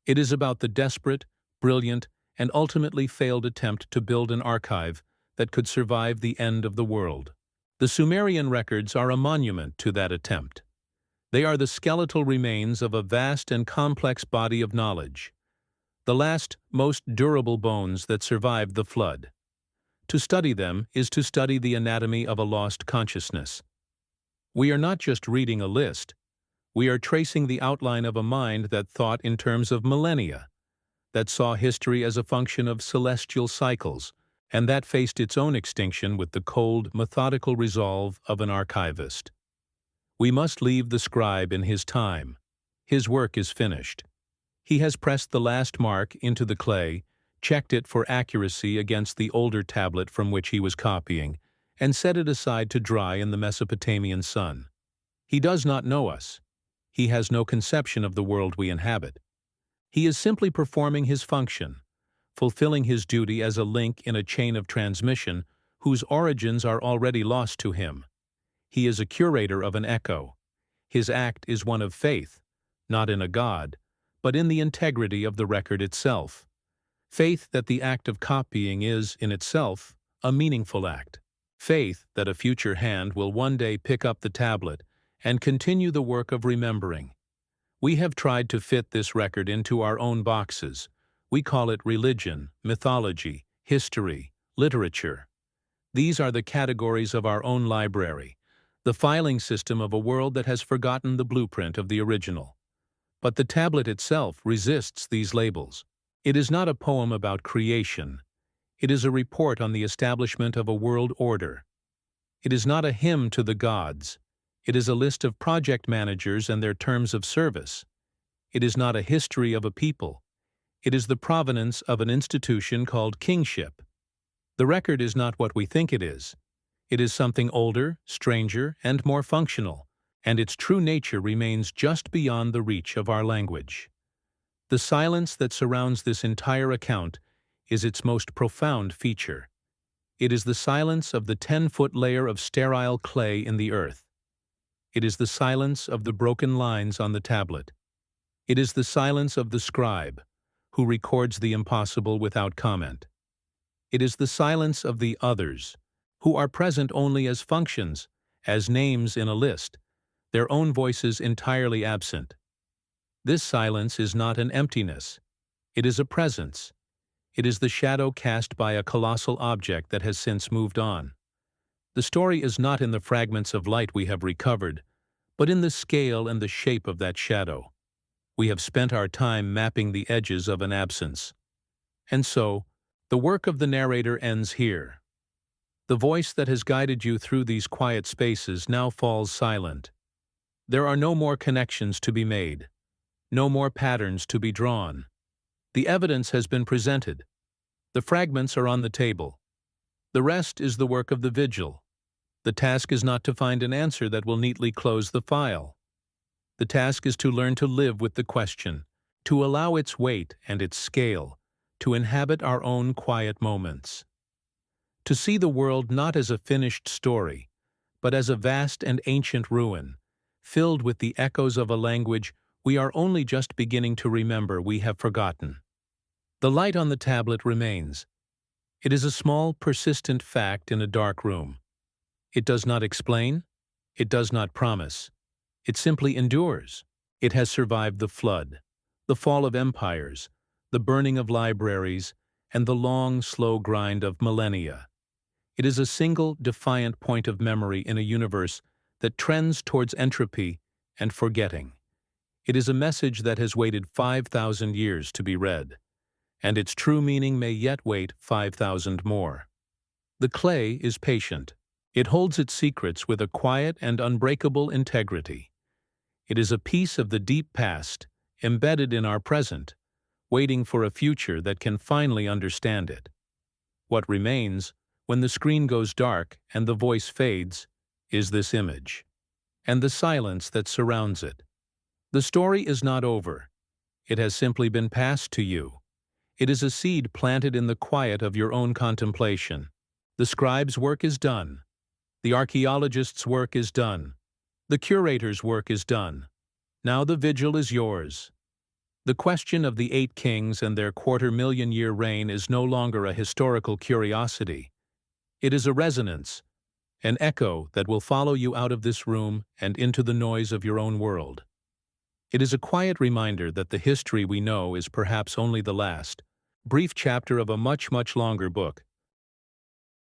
It is about the desperate, brilliant, and ultimately failed attempt to build an archive that could survive the end of the world. The Sumerian records are a monument to that attempt. They are the skeletal remains of a vast and complex body of knowledge, the last, most durable bones that survived the flood. To study them is to study the anatomy of a lost consciousness. We are not just reading a list. We are tracing the outline of a mind that thought in terms of millennia, that saw history as a function of celestial cycles, and that faced its own extinction with the cold, methodical resolve of an archivist. We must leave the scribe in his time. His work is finished. He has pressed the last mark into the clay, checked it for accuracy against the older tablet from which he was copying, and set it aside to dry in the Mesopotamian sun. He does not know us. He has no conception of the world we inhabit. He is simply performing his function, fulfilling his duty as a link in a chain of transmission whose origins are already lost to him. He is a curator of an echo. His act is one of faith, not in a god, but in the integrity of the record itself. Faith that the act of copying is, in itself, a meaningful act. Faith that a future hand will one day pick up the tablet and continue the work of remembering. We have tried to fit this record into our own boxes. We call it religion, mythology, history, literature. These are the categories of our own library, the filing system of a world that has forgotten the blueprint of the original. But the tablet itself resists these labels. It is not a poem about creation. It is a report on the establishment of a world order. It is not a hymn to the gods. It is a list of project managers and their terms of service. It is not a history of a people. It is the provenance of an institution called kingship. The record is not what we think it is. It is something older, stranger, and more functional, and its true nature remains just beyond the reach of our language. The silence that surrounds this entire account is its most profound feature. It is the silence of the 10-foot layer of sterile clay in the earth. It is the silence of the broken lines on the tablet. It is the silence of the scribe, who records the impossible without comment. It is the silence of the others, who are present only as functions, as names in a list, their own voices entirely absent. This silence is not an emptiness. It is a presence. It is the shadow cast by a colossal object that has since moved on. The story is not in the fragments of light we have recovered, but in the scale and the shape of that shadow. We have spent our time mapping the edges of an absence. And so, the work of the narrator ends here. The voice that has guided you through these quiet spaces now falls silent. There are no more connections to be made, no more patterns to be drawn. The evidence has been presented. The fragments are on the table. The rest is the work of the vigil. The task is not to find an answer that will neatly close the file. The task is to learn to live with the question, to allow its weight and its scale, to inhabit our own quiet moments. To see the world not as a finished story, but as a vast and ancient ruin, filled with the echoes of a language we are only just beginning to remember we have forgotten. The light on the tablet remains. It is a small, persistent fact in a dark room. It does not explain. It does not promise. It simply endures. It has survived the flood, the fall of empires, the burning of libraries, and the long, slow grind of millennia. It is a single, defiant point of memory in a universe that trends towards entropy and forgetting. It is a message that has waited 5,000 years to be read, and its true meaning may yet wait 5,000 more. The clay is patient. It holds its secrets with a quiet and unbreakable integrity. It is a piece of the deep past, embedded in our present, waiting for a future that can finally understand it. What remains, when the screen goes dark and the voice fades, is this image, and the silence that surrounds it. The story is not over. It has simply been passed to you. It is a seed planted in the quiet of your own contemplation. The scribe's work is done. The archaeologist's work is done. The curator's work is done. Now the vigil is yours. The question of the 8 kings and their quarter-million-year reign is no longer a historical curiosity. It is a resonance, an echo that will follow you out of this room and into the noise of your own world. It is a quiet reminder that the history we know is perhaps only the last, brief chapter of a much, much longer book,